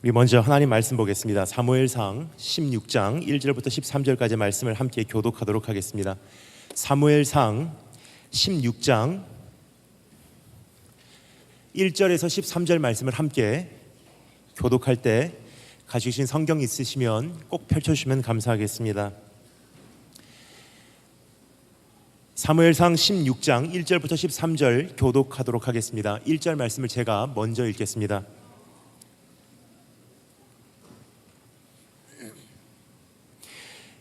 우리 먼저 하나님 말씀 보겠습니다. 사무엘상 16장 1절부터 13절까지 말씀을 함께 교독하도록 하겠습니다. 사무엘상 16장 1절에서 13절 말씀을 함께 교독할 때 가지고 계신 성경 있으시면 꼭 펼쳐주시면 감사하겠습니다. 사무엘상 16장 1절부터 13절 교독하도록 하겠습니다. 1절 말씀을 제가 먼저 읽겠습니다.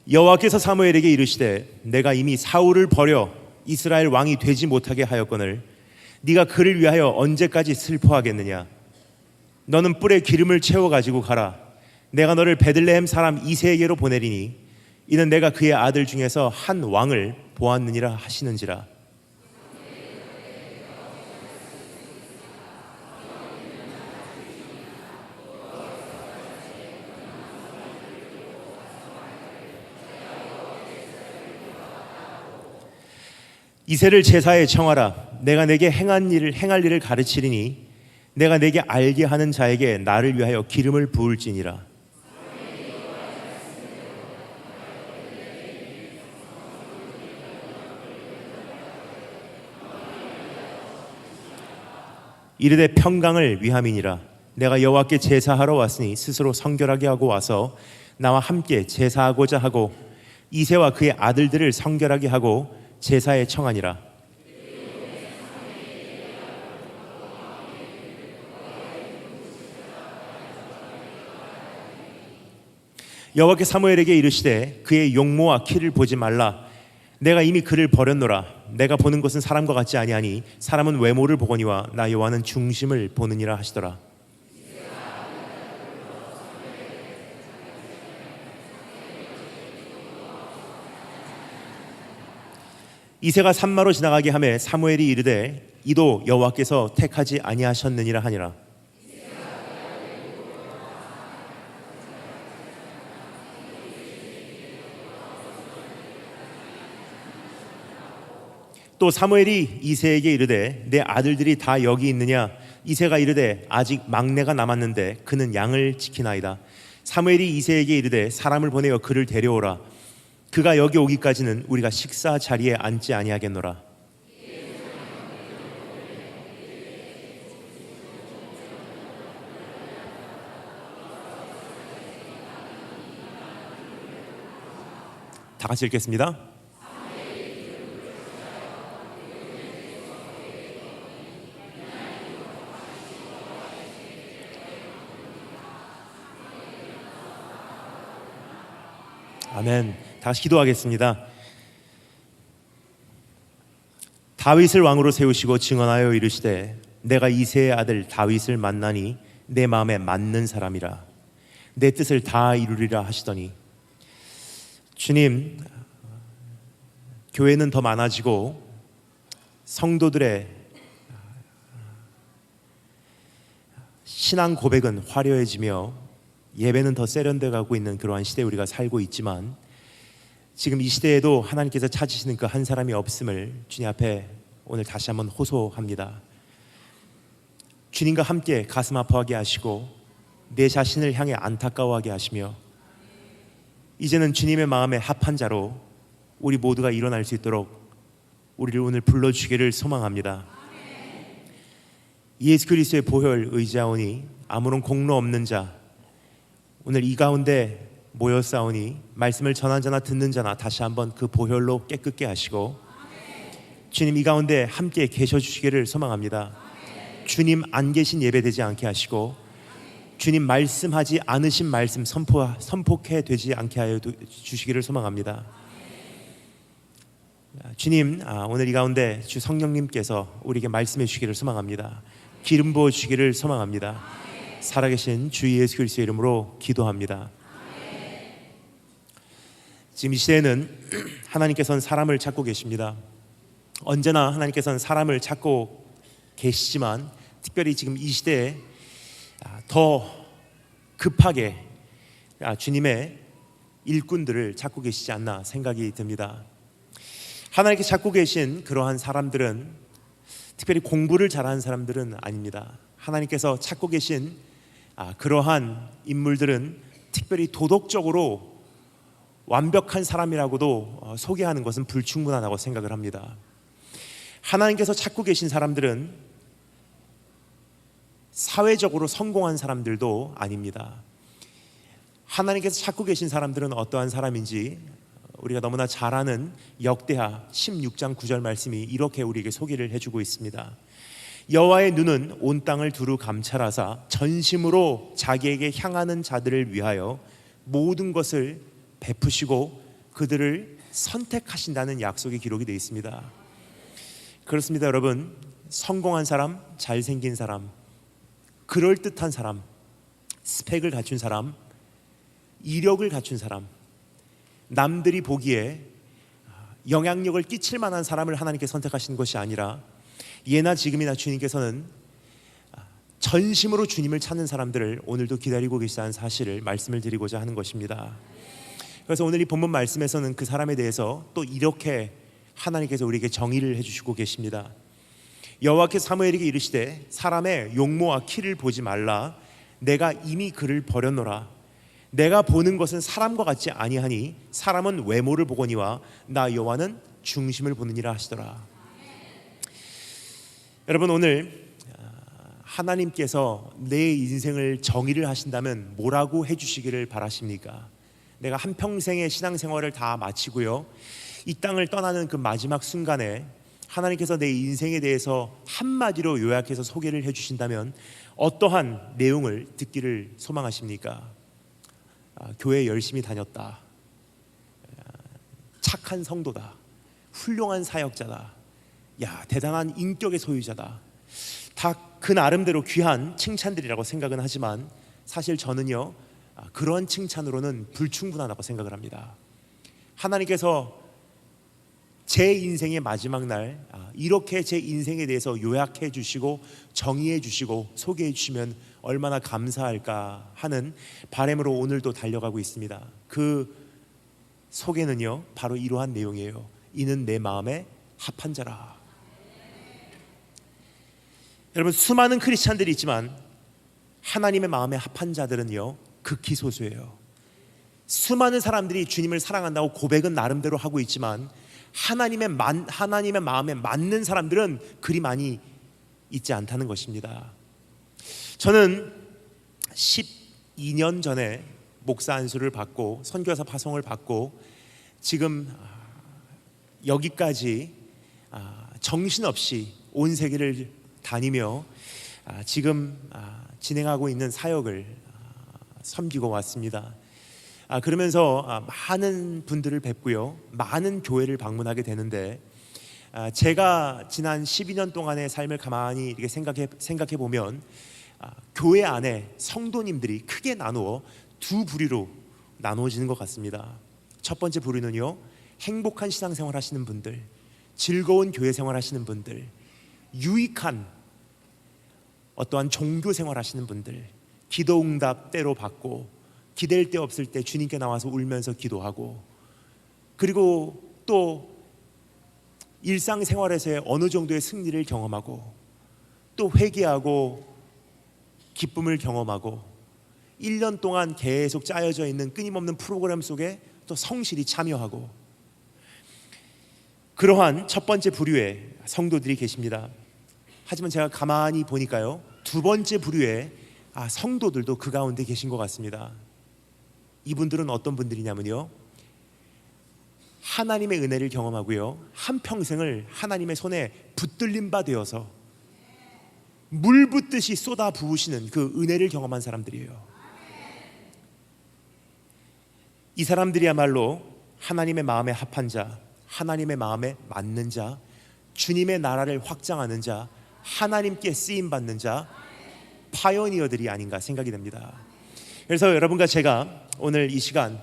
여호와께서 사무엘에게 이르시되 내가 이미 사울을 버려 이스라엘 왕이 되지 못하게 하였거늘 네가 그를 위하여 언제까지 슬퍼하겠느냐. 너는 뿔에 기름을 채워 가지고 가라. 내가 너를 베들레헴 사람 이새에게로 보내리니 이는 내가 그의 아들 중에서 한 왕을 보았느니라 하시는지라. 이새를 제사에 청하라. 내가 내게 행할 일을 가르치리니 내가 내게 알게 하는 자에게 나를 위하여 기름을 부을지니라. 이르되 평강을 위함이니라. 내가 여호와께 제사하러 왔으니 스스로 성결하게 하고 와서 나와 함께 제사하고자 하고 이새와 그의 아들들을 성결하게 하고 제사에 청하니라. 여호와께 사무엘에게 이르시되 그의 용모와 키를 보지 말라. 내가 이미 그를 버렸노라. 내가 보는 것은 사람과 같지 아니하니 사람은 외모를 보거니와 나 여호와는 중심을 보느니라 하시더라. 이새가 산마로 지나가게 하매 사무엘이 이르되 이도 여호와께서 택하지 아니하셨느니라 하니라. 또 사무엘이 이새에게 이르되 내 아들들이 다 여기 있느냐. 이새가 이르되 아직 막내가 남았는데 그는 양을 지키나이다. 사무엘이 이새에게 이르되 사람을 보내어 그를 데려오라. 그가 여기 오기까지는 우리가 식사 자리에 앉지 아니하겠노라. 다 같이 읽겠습니다. 아멘. 다시 기도하겠습니다. 다윗을 왕으로 세우시고 증언하여 이르시되 내가 이새의 아들 다윗을 만나니 내 마음에 맞는 사람이라. 내 뜻을 다 이루리라 하시더니 주님, 교회는 더 많아지고 성도들의 신앙 고백은 화려해지며 예배는 더 세련돼 가고 있는 그러한 시대에 우리가 살고 있지만 지금 이 시대에도 하나님께서 찾으시는 그 한 사람이 없음을 주님 앞에 오늘 다시 한번 호소합니다. 주님과 함께 가슴 아파하게 하시고 내 자신을 향해 안타까워하게 하시며 이제는 주님의 마음에 합한 자로 우리 모두가 일어날 수 있도록 우리를 오늘 불러주기를 소망합니다. 예수 그리스도의 보혈 의지하오니 아무런 공로 없는 자 오늘 이 가운데 모였사오니 말씀을 전한 자나 듣는 자나 다시 한번 그 보혈로 깨끗게 하시고 주님 이 가운데 함께 계셔 주시기를 소망합니다. 주님 안 계신 예배되지 않게 하시고 주님 말씀하지 않으신 말씀 선포해 되지 않게 하여 주시기를 소망합니다. 주님 오늘 이 가운데 주 성령님께서 우리에게 말씀해 주시기를 소망합니다. 기름 부어 주시기를 소망합니다. 살아계신 주 예수 그리스도의 이름으로 기도합니다. 지금 이 시대에는 하나님께서는 사람을 찾고 계십니다. 언제나 하나님께서는 사람을 찾고 계시지만 특별히 지금 이 시대에 더 급하게 주님의 일꾼들을 찾고 계시지 않나 생각이 듭니다. 하나님께 찾고 계신 그러한 사람들은 특별히 공부를 잘하는 사람들은 아닙니다. 하나님께서 찾고 계신 그러한 인물들은 특별히 도덕적으로 완벽한 사람이라고도 소개하는 것은 불충분하다고 생각을 합니다. 하나님께서 찾고 계신 사람들은 사회적으로 성공한 사람들도 아닙니다. 하나님께서 찾고 계신 사람들은 어떠한 사람인지 우리가 너무나 잘 아는 역대하 16장 9절 말씀이 이렇게 우리에게 소개를 해주고 있습니다. 여호와의 눈은 온 땅을 두루 감찰하사 전심으로 자기에게 향하는 자들을 위하여 모든 것을 베푸시고 그들을 선택하신다는 약속이 기록이 되어 있습니다. 그렇습니다, 여러분. 성공한 사람, 잘생긴 사람, 그럴듯한 사람, 스펙을 갖춘 사람, 이력을 갖춘 사람, 남들이 보기에 영향력을 끼칠 만한 사람을 하나님께 선택하신 것이 아니라 예나 지금이나 주님께서는 전심으로 주님을 찾는 사람들을 오늘도 기다리고 계시다는 사실을 말씀을 드리고자 하는 것입니다. 그래서 오늘 이 본문 말씀에서는 그 사람에 대해서 또 이렇게 하나님께서 우리에게 정의를 해주시고 계십니다. 여호와께서 사무엘에게 이르시되 사람의 용모와 키를 보지 말라. 내가 이미 그를 버렸노라. 내가 보는 것은 사람과 같지 아니하니 사람은 외모를 보거니와 나 여호와는 중심을 보느니라 하시더라. 여러분, 오늘 하나님께서 내 인생을 정의를 하신다면 뭐라고 해주시기를 바라십니까? 내가 한평생의 신앙생활을 다 마치고요, 이 땅을 떠나는 그 마지막 순간에 하나님께서 내 인생에 대해서 한마디로 요약해서 소개를 해주신다면 어떠한 내용을 듣기를 소망하십니까? 교회 열심히 다녔다, 착한 성도다, 훌륭한 사역자다, 대단한 인격의 소유자다. 다 그 나름대로 귀한 칭찬들이라고 생각은 하지만 사실 저는요, 그런 칭찬으로는 불충분하다고 생각을 합니다. 하나님께서 제 인생의 마지막 날 이렇게 제 인생에 대해서 요약해 주시고 정의해 주시고 소개해 주시면 얼마나 감사할까 하는 바람으로 오늘도 달려가고 있습니다. 그 소개는요, 바로 이러한 내용이에요. 이는 내 마음에 합한 자라. 여러분, 수많은 크리스찬들이 있지만 하나님의 마음에 합한 자들은요, 극히 소수예요. 수많은 사람들이 주님을 사랑한다고 고백은 나름대로 하고 있지만 하나님의 마음에 맞는 사람들은 그리 많이 있지 않다는 것입니다. 저는 12년 전에 목사 안수를 받고 선교사 파송을 받고 지금 여기까지 정신없이 온 세계를 다니며 지금 진행하고 있는 사역을 섬기고 왔습니다. 그러면서 많은 분들을 뵙고요, 많은 교회를 방문하게 되는데 제가 지난 12년 동안의 삶을 가만히 이렇게 생각해 보면 교회 안에 성도님들이 크게 나누어 두 부류로 나누어지는 것 같습니다. 첫 번째 부류는요, 행복한 신앙생활 하시는 분들, 즐거운 교회 생활 하시는 분들, 유익한 어떠한 종교 생활 하시는 분들, 기도 응답 때로 받고 기댈 데 없을 때 주님께 나와서 울면서 기도하고, 그리고 또 일상생활에서의 어느 정도의 승리를 경험하고 또 회개하고 기쁨을 경험하고 1년 동안 계속 짜여져 있는 끊임없는 프로그램 속에 또 성실히 참여하고, 그러한 첫 번째 부류의 성도들이 계십니다. 하지만 제가 가만히 보니까요, 두 번째 부류의 성도들도 그 가운데 계신 것 같습니다. 이분들은 어떤 분들이냐면요, 하나님의 은혜를 경험하고요, 한평생을 하나님의 손에 붙들린 바 되어서 물 붓듯이 쏟아 부으시는 그 은혜를 경험한 사람들이에요. 이 사람들이야말로 하나님의 마음에 합한 자, 하나님의 마음에 맞는 자, 주님의 나라를 확장하는 자, 하나님께 쓰임받는 자, 파이오니어들이 아닌가 생각이 됩니다. 그래서 여러분과 제가 오늘 이 시간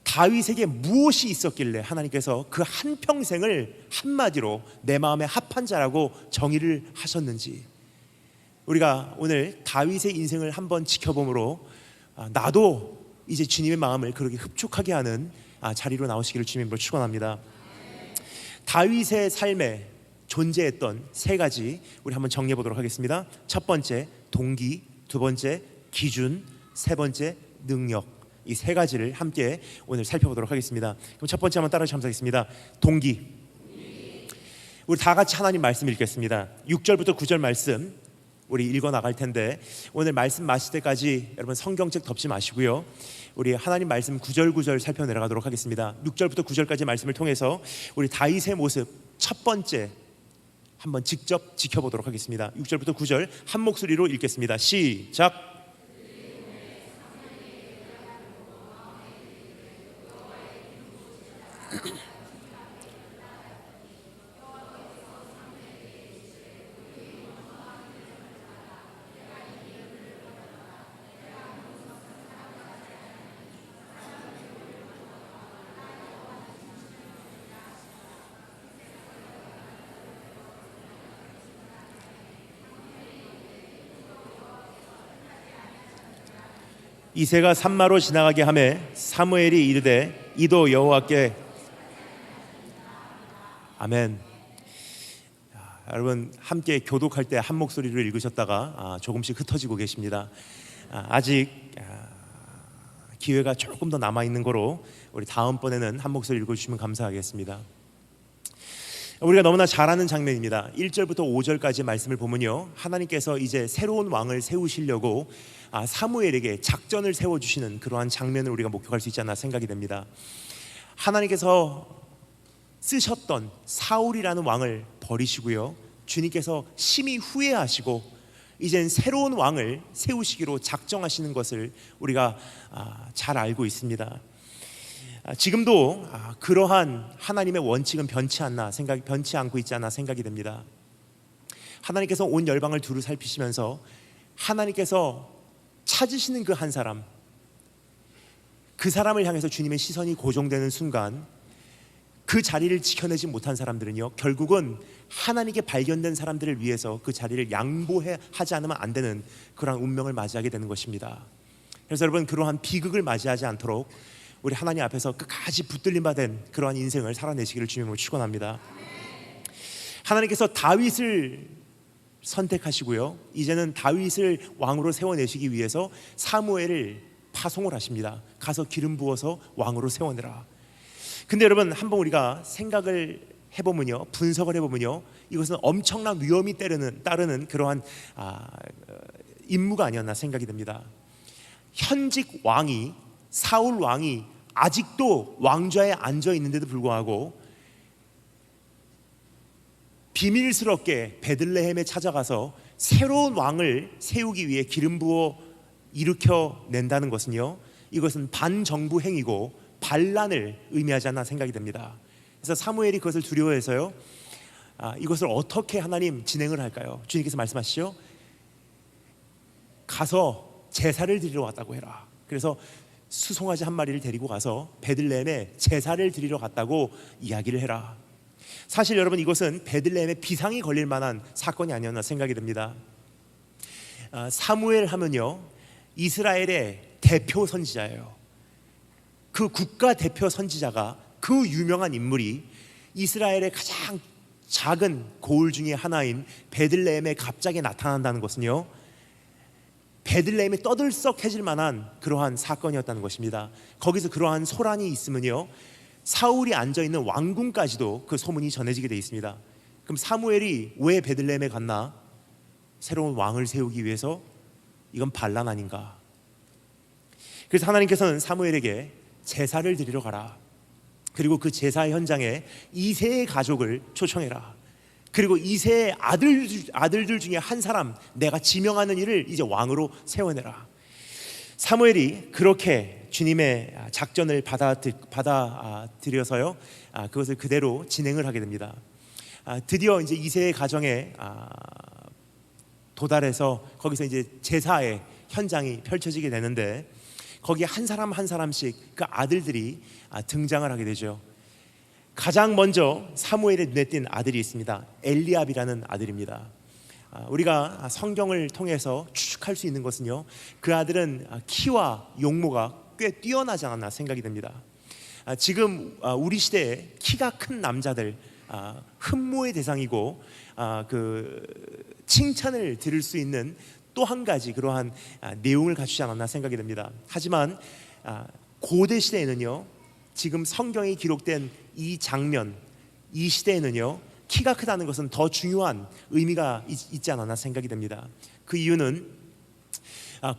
다윗에게 무엇이 있었길래 하나님께서 그 한평생을 한마디로 내 마음에 합한 자라고 정의를 하셨는지, 우리가 오늘 다윗의 인생을 한번 지켜보므로 나도 이제 주님의 마음을 그렇게 흡족하게 하는 자리로 나오시기를 주님으로 축원합니다. 다윗의 삶에 존재했던 세 가지 우리 한번 정리해 보도록 하겠습니다. 첫 번째, 동기, 두 번째 기준, 세 번째 능력. 이 세 가지를 함께 오늘 살펴보도록 하겠습니다. 그럼 첫 번째 한번 따라 감사하겠습니다. 동기. 우리 다 같이 하나님 말씀 읽겠습니다. 6절부터 9절 말씀 우리 읽어 나갈 텐데, 오늘 말씀 마실 때까지 여러분 성경책 덮지 마시고요, 우리 하나님 말씀 구절 구절 살펴 내려가도록 하겠습니다. 6절부터 9절까지 말씀을 통해서 우리 다윗의 모습 첫 번째 한번 직접 지켜보도록 하겠습니다. 6절부터 9절 한 목소리로 읽겠습니다. 시작. 이새가 산마로 지나가게 하매 사무엘이 이르되 이도 여호와께. 아멘. 여러분 함께 교독할 때 한 목소리로 읽으셨다가 조금씩 흩어지고 계십니다. 아직 기회가 조금 더 남아있는 거로 우리 다음번에는 한 목소리 읽어주시면 감사하겠습니다. 우리가 너무나 잘 아는 장면입니다. 1절부터 5절까지 말씀을 보면요, 하나님께서 이제 새로운 왕을 세우시려고 사무엘에게 작전을 세워주시는 그러한 장면을 우리가 목격할 수 있지 않나 생각이 됩니다. 하나님께서 쓰셨던 사울이라는 왕을 버리시고요, 주님께서 심히 후회하시고 이젠 새로운 왕을 세우시기로 작정하시는 것을 우리가 잘 알고 있습니다. 지금도 그러한 하나님의 원칙은 변치 않고 있지 않나 생각이 됩니다. 하나님께서 온 열방을 두루 살피시면서 하나님께서 찾으시는 그 한 사람, 그 사람을 향해서 주님의 시선이 고정되는 순간 그 자리를 지켜내지 못한 사람들은요, 결국은 하나님께 발견된 사람들을 위해서 그 자리를 양보하지 않으면 안 되는 그러한 운명을 맞이하게 되는 것입니다. 그래서 여러분, 그러한 비극을 맞이하지 않도록 우리 하나님 앞에서 끝까지 붙들림 받은 그러한 인생을 살아내시기를 주님으로 축원합니다. 하나님께서 다윗을 선택하시고요, 이제는 다윗을 왕으로 세워내시기 위해서 사무엘을 파송을 하십니다. 가서 기름 부어서 왕으로 세워내라. 근데 여러분, 한번 우리가 생각을 해보면요, 분석을 해보면요, 이것은 엄청난 위험이 따르는 그러한 임무가 아니었나 생각이 됩니다. 현직 왕이, 사울 왕이 아직도 왕좌에 앉아 있는데도 불구하고 비밀스럽게 베들레헴에 찾아가서 새로운 왕을 세우기 위해 기름 부어 일으켜 낸다는 것은요, 이것은 반정부 행위고 반란을 의미하지 않나 생각이 됩니다. 그래서 사무엘이 그것을 두려워해서요, 이것을 어떻게 하나님 진행을 할까요? 주님께서 말씀하시죠. 가서 제사를 드리러 왔다고 해라. 그래서 수송아지 한 마리를 데리고 가서 베들레헴에 제사를 드리러 갔다고 이야기를 해라. 사실 여러분, 이것은 베들레헴에 비상이 걸릴 만한 사건이 아니었나 생각이 됩니다. 사무엘 하면요, 이스라엘의 대표 선지자예요. 그 국가 대표 선지자가, 그 유명한 인물이 이스라엘의 가장 작은 고을 중에 하나인 베들레헴에 갑자기 나타난다는 것은요, 베들레헴이 떠들썩해질 만한 그러한 사건이었다는 것입니다. 거기서 그러한 소란이 있으면요, 사울이 앉아있는 왕궁까지도 그 소문이 전해지게 되어 있습니다. 그럼 사무엘이 왜 베들레헴에 갔나? 새로운 왕을 세우기 위해서? 이건 반란 아닌가? 그래서 하나님께서는 사무엘에게 제사를 드리러 가라. 그리고 그 제사 현장에 이새의 가족을 초청해라. 그리고 이새의 아들들 중에 한 사람, 내가 지명하는 이를 이제 왕으로 세워내라. 사무엘이 그렇게 주님의 작전을 받아들여서요, 그것을 그대로 진행을 하게 됩니다. 드디어 이제 이새의 가정에 도달해서 거기서 이제 제사의 현장이 펼쳐지게 되는데, 거기에 한 사람 한 사람씩 그 아들들이 등장을 하게 되죠. 가장 먼저 사무엘의 눈에 띈 아들이 있습니다. 엘리압이라는 아들입니다. 우리가 성경을 통해서 추측할 수 있는 것은요, 그 아들은 키와 용모가 꽤 뛰어나지 않았나 생각이 됩니다. 지금 우리 시대에 키가 큰 남자들 흠모의 대상이고 그 칭찬을 들을 수 있는 또 한 가지 그러한 내용을 갖추지 않았나 생각이 됩니다. 하지만 고대 시대에는요, 지금 성경에 기록된 이 장면, 이 시대에는요, 키가 크다는 것은 더 중요한 의미가 있지 않았나 생각이 됩니다. 그 이유는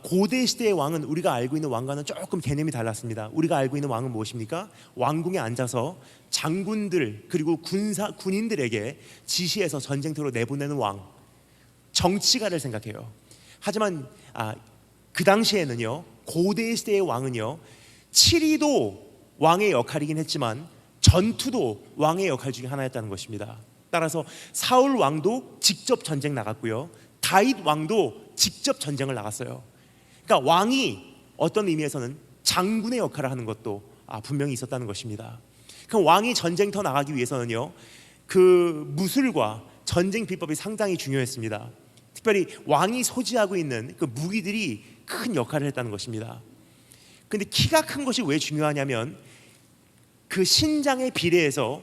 고대 시대의 왕은 우리가 알고 있는 왕과는 조금 개념이 달랐습니다. 우리가 알고 있는 왕은 무엇입니까? 왕궁에 앉아서 장군들 그리고 군인들에게 지시해서 전쟁터로 내보내는 왕, 정치가를 생각해요. 하지만 그 당시에는요, 고대 시대의 왕은요, 치리도 왕의 역할이긴 했지만 전투도 왕의 역할 중에 하나였다는 것입니다. 따라서 사울 왕도 직접 전쟁 나갔고요, 다윗 왕도 직접 전쟁을 나갔어요. 그러니까 왕이 어떤 의미에서는 장군의 역할을 하는 것도 분명히 있었다는 것입니다. 그럼 왕이 전쟁터 나가기 위해서는요, 그 무술과 전쟁 비법이 상당히 중요했습니다. 특별히 왕이 소지하고 있는 그 무기들이 큰 역할을 했다는 것입니다. 그런데 키가 큰 것이 왜 중요하냐면 그 신장에 비례해서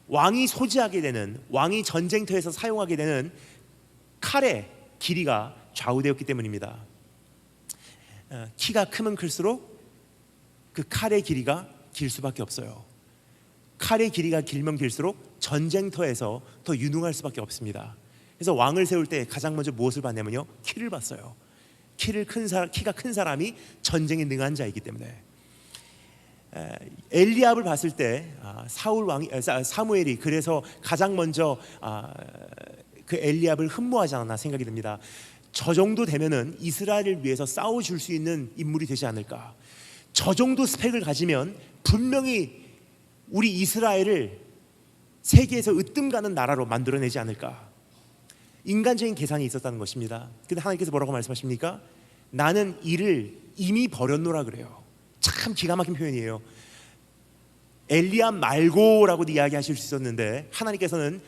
왕이 소지하게 되는, 왕이 전쟁터에서 사용하게 되는 칼의 길이가 좌우되었기 때문입니다. 키가 크면 클수록 그 칼의 길이가 길 수밖에 없어요. 칼의 길이가 길면 길수록 전쟁터에서 더 유능할 수밖에 없습니다. 그래서 왕을 세울 때 가장 먼저 무엇을 봤냐면요, 키를 봤어요. 키가 큰 사람이 전쟁에 능한 자이기 때문에. 엘리압을 봤을 때 사무엘이 그래서 가장 먼저 그 엘리압을 흠모하지 않았나 생각이 듭니다. 저 정도 되면은 이스라엘을 위해서 싸워줄 수 있는 인물이 되지 않을까. 저 정도 스펙을 가지면 분명히 우리 이스라엘을 세계에서 으뜸가는 나라로 만들어내지 않을까. 인간적인 계산이 있었다는 것입니다. 근데 하나님께서 뭐라고 말씀하십니까? 나는 이를 이미 버렸노라 그래요. 참 기가 막힌 표현이에요. 엘리압 말고라고도 이야기하실 수 있었는데 하나님께서는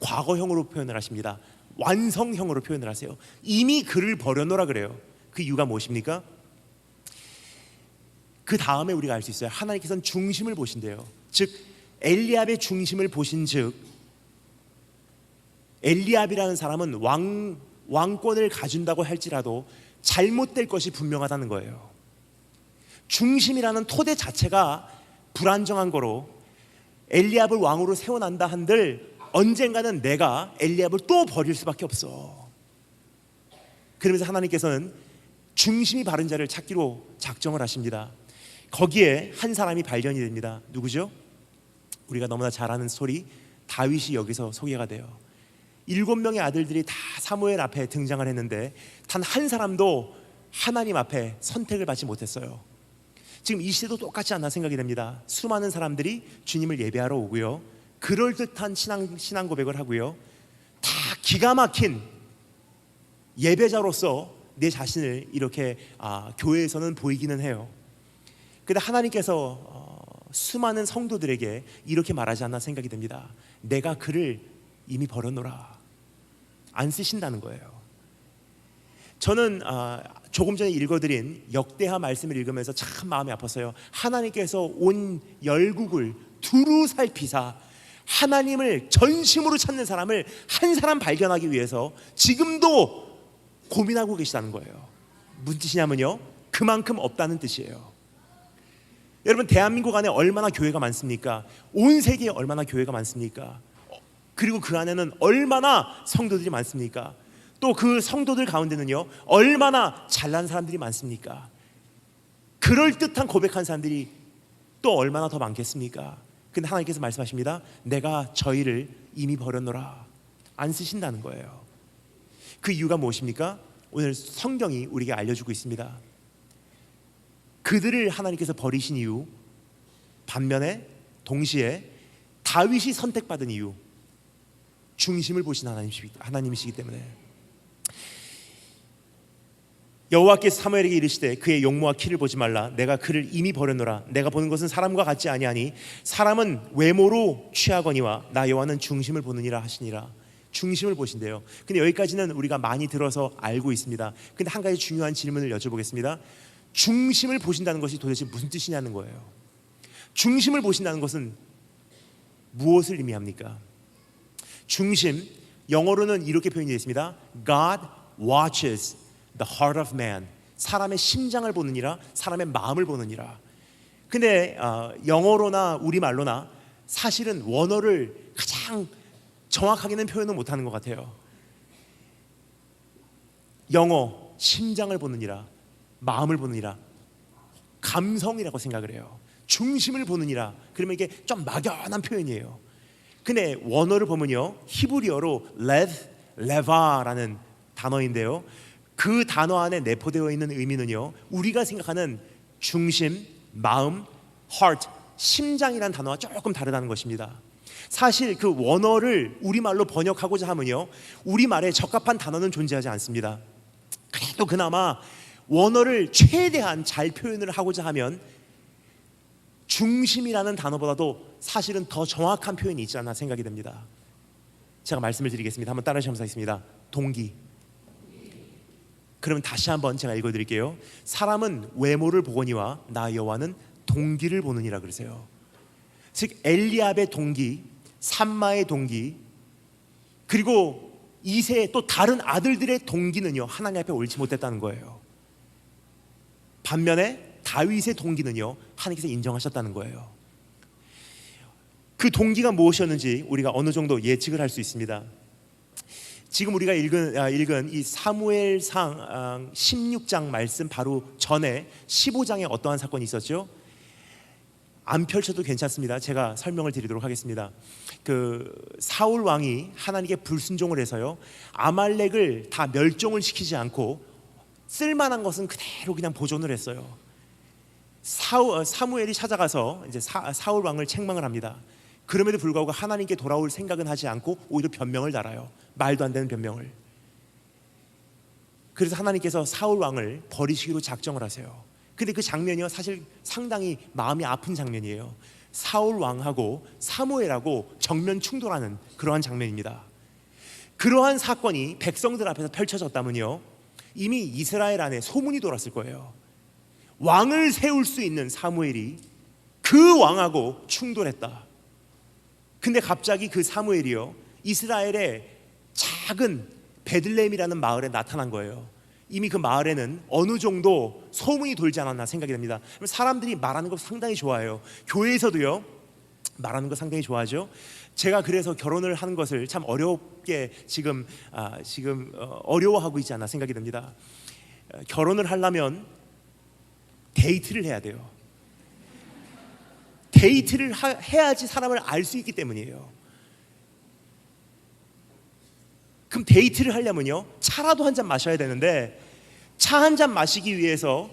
과거형으로 표현을 하십니다. 완성형으로 표현을 하세요. 이미 그를 버려놓으라 그래요. 그 이유가 무엇입니까? 그 다음에 우리가 알 수 있어요. 하나님께서는 중심을 보신대요. 즉 엘리압의 중심을 보신 즉 엘리압이라는 사람은 왕권을 가진다고 할지라도 잘못될 것이 분명하다는 거예요. 중심이라는 토대 자체가 불안정한 거로 엘리압을 왕으로 세워난다 한들 언젠가는 내가 엘리압을 또 버릴 수밖에 없어. 그러면서 하나님께서는 중심이 바른 자를 찾기로 작정을 하십니다. 거기에 한 사람이 발견이 됩니다. 누구죠? 우리가 너무나 잘 아는 스토리, 다윗이 여기서 소개가 돼요. 7명의 아들들이 다 사무엘 앞에 등장을 했는데 단 한 사람도 하나님 앞에 선택을 받지 못했어요. 지금 이 시대도 똑같지 않나 생각이 됩니다. 수많은 사람들이 주님을 예배하러 오고요, 그럴듯한 신앙 고백을 하고요, 다 기가 막힌 예배자로서 내 자신을 이렇게 교회에서는 보이기는 해요. 그런데 하나님께서 수많은 성도들에게 이렇게 말하지 않나 생각이 됩니다. 내가 그를 이미 버려놓으라. 안 쓰신다는 거예요. 저는 조금 전에 읽어드린 역대하 말씀을 읽으면서 참 마음이 아팠어요. 하나님께서 온 열국을 두루 살피사 하나님을 전심으로 찾는 사람을 한 사람 발견하기 위해서 지금도 고민하고 계시다는 거예요. 무슨 뜻이냐면요, 그만큼 없다는 뜻이에요. 여러분, 대한민국 안에 얼마나 교회가 많습니까? 온 세계에 얼마나 교회가 많습니까? 그리고 그 안에는 얼마나 성도들이 많습니까? 또 그 성도들 가운데는요, 얼마나 잘난 사람들이 많습니까? 그럴듯한 고백한 사람들이 또 얼마나 더 많겠습니까? 근데 하나님께서 말씀하십니다. 내가 저희를 이미 버렸노라. 안 쓰신다는 거예요. 그 이유가 무엇입니까? 오늘 성경이 우리에게 알려주고 있습니다. 그들을 하나님께서 버리신 이유, 반면에 동시에 다윗이 선택받은 이유, 중심을 보신 하나님이시기 때문에. 여호와께서 사무엘에게 이르시되 그의 용모와 키를 보지 말라. 내가 그를 이미 버렸노라. 내가 보는 것은 사람과 같지 아니하니 사람은 외모로 취하거니와 나 여호와는 중심을 보느니라 하시니라. 중심을 보신대요. 근데 여기까지는 우리가 많이 들어서 알고 있습니다. 근데 한 가지 중요한 질문을 여쭤보겠습니다. 중심을 보신다는 것이 도대체 무슨 뜻이냐는 거예요. 중심을 보신다는 것은 무엇을 의미합니까? 중심, 영어로는 이렇게 표현이 되어 있습니다. God watches the heart of man. 사람의 심장을 보느니라, 사람의 마음을 보느니라. 근데 영어로나 우리말로나 사실은 원어를 가장 정확하게는 표현을 못하는 것 같아요. 영어 심장을 보느니라, 마음을 보느니라, 감성이라고 생각을 해요. 중심을 보느니라. 그러면 이게 좀 막연한 표현이에요. 근데 원어를 보면요, 히브리어로 레바라는 단어인데요, 그 단어 안에 내포되어 있는 의미는요, 우리가 생각하는 중심, 마음, heart, 심장이라는 단어와 조금 다르다는 것입니다. 사실 그 원어를 우리말로 번역하고자 하면요, 우리말에 적합한 단어는 존재하지 않습니다. 그래도 그나마 원어를 최대한 잘 표현을 하고자 하면 중심이라는 단어보다도 사실은 더 정확한 표현이 있지 않나 생각이 됩니다. 제가 말씀을 드리겠습니다. 한번 따라 하시겠습니다. 동기. 그러면 다시 한번 제가 읽어드릴게요. 사람은 외모를 보거니와 나 여호와는 동기를 보느니라 그러세요. 즉 엘리압의 동기, 삼마의 동기, 그리고 이세 또 다른 아들들의 동기는요, 하나님 앞에 옳지 못했다는 거예요. 반면에 다윗의 동기는요, 하나님께서 인정하셨다는 거예요. 그 동기가 무엇이었는지 우리가 어느 정도 예측을 할 수 있습니다. 지금 우리가 읽은 이 사무엘상 16장 말씀 바로 전에 15장에 어떠한 사건이 있었죠? 안 펼쳐도 괜찮습니다. 제가 설명을 드리도록 하겠습니다. 그 사울 왕이 하나님께 불순종을 해서요, 아말렉을 다 멸종을 시키지 않고 쓸만한 것은 그대로 그냥 보존을 했어요. 사무엘이 찾아가서 이제 사울 왕을 책망을 합니다. 그럼에도 불구하고 하나님께 돌아올 생각은 하지 않고 오히려 변명을 달아요. 말도 안 되는 변명을. 그래서 하나님께서 사울 왕을 버리시기로 작정을 하세요. 근데 그 장면이요, 사실 상당히 마음이 아픈 장면이에요. 사울 왕하고 사무엘하고 정면 충돌하는 그러한 장면입니다. 그러한 사건이 백성들 앞에서 펼쳐졌다면요, 이미 이스라엘 안에 소문이 돌았을 거예요. 왕을 세울 수 있는 사무엘이 그 왕하고 충돌했다. 근데 갑자기 그 사무엘이요, 이스라엘의 작은 베들레헴이라는 마을에 나타난 거예요. 이미 그 마을에는 어느 정도 소문이 돌지 않았나 생각이 됩니다. 사람들이 말하는 거 상당히 좋아해요. 교회에서도요, 말하는 거 상당히 좋아하죠. 제가 그래서 결혼을 하는 것을 참 어렵게 지금 어려워하고 있지 않나 생각이 됩니다. 결혼을 하려면 데이트를 해야 돼요. 데이트를 해야지 사람을 알 수 있기 때문이에요. 그럼 데이트를 하려면요, 차라도 한 잔 마셔야 되는데 차 한 잔 마시기 위해서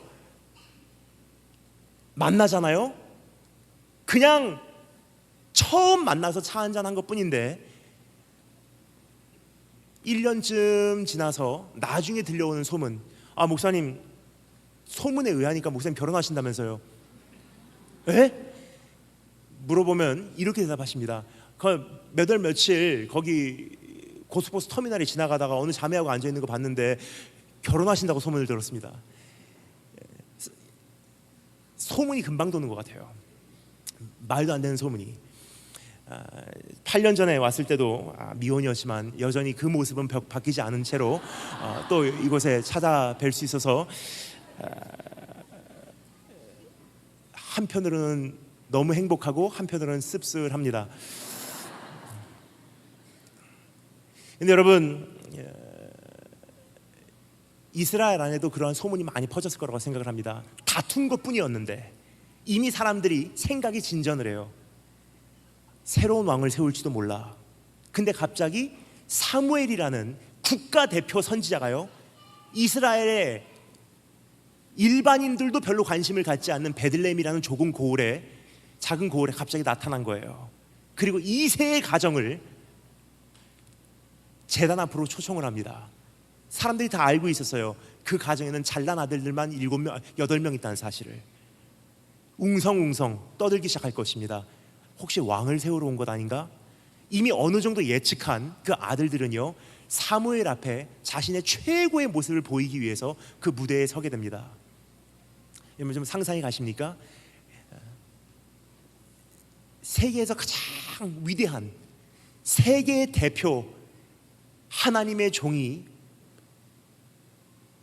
만나잖아요. 그냥 처음 만나서 차 한 잔 한 것뿐인데 1년쯤 지나서 나중에 들려오는 소문, 목사님 소문에 의하니까 목사님 결혼하신다면서요. 에? 물어보면 이렇게 대답하십니다. 몇 월 며칠 거기 고속버스 터미널에 지나가다가 어느 자매하고 앉아있는 거 봤는데 결혼하신다고 소문을 들었습니다. 소문이 금방 도는 것 같아요. 말도 안 되는 소문이. 8년 전에 왔을 때도 미혼이었지만 여전히 그 모습은 바뀌지 않은 채로 또 이곳에 찾아뵐 수 있어서 한편으로는 너무 행복하고 한편으로는 씁쓸합니다. 근데 여러분, 이스라엘 안에도 그러한 소문이 많이 퍼졌을 거라고 생각을 합니다. 다툰 것뿐이었는데 이미 사람들이 생각이 진전을 해요. 새로운 왕을 세울지도 몰라. 근데 갑자기 사무엘이라는 국가대표 선지자가요, 이스라엘의 일반인들도 별로 관심을 갖지 않는 베들레헴이라는 작은 고을에 갑자기 나타난 거예요. 그리고 이세의 가정을 제단 앞으로 초청을 합니다. 사람들이 다 알고 있었어요. 그 가정에는 잘난 아들들만 7명, 8명 있다는 사실을. 웅성웅성 떠들기 시작할 것입니다. 혹시 왕을 세우러 온 것 아닌가? 이미 어느 정도 예측한 그 아들들은요, 사무엘 앞에 자신의 최고의 모습을 보이기 위해서 그 무대에 서게 됩니다. 여러분 좀 상상이 가십니까? 세계에서 가장 위대한 세계의 대표 하나님의 종이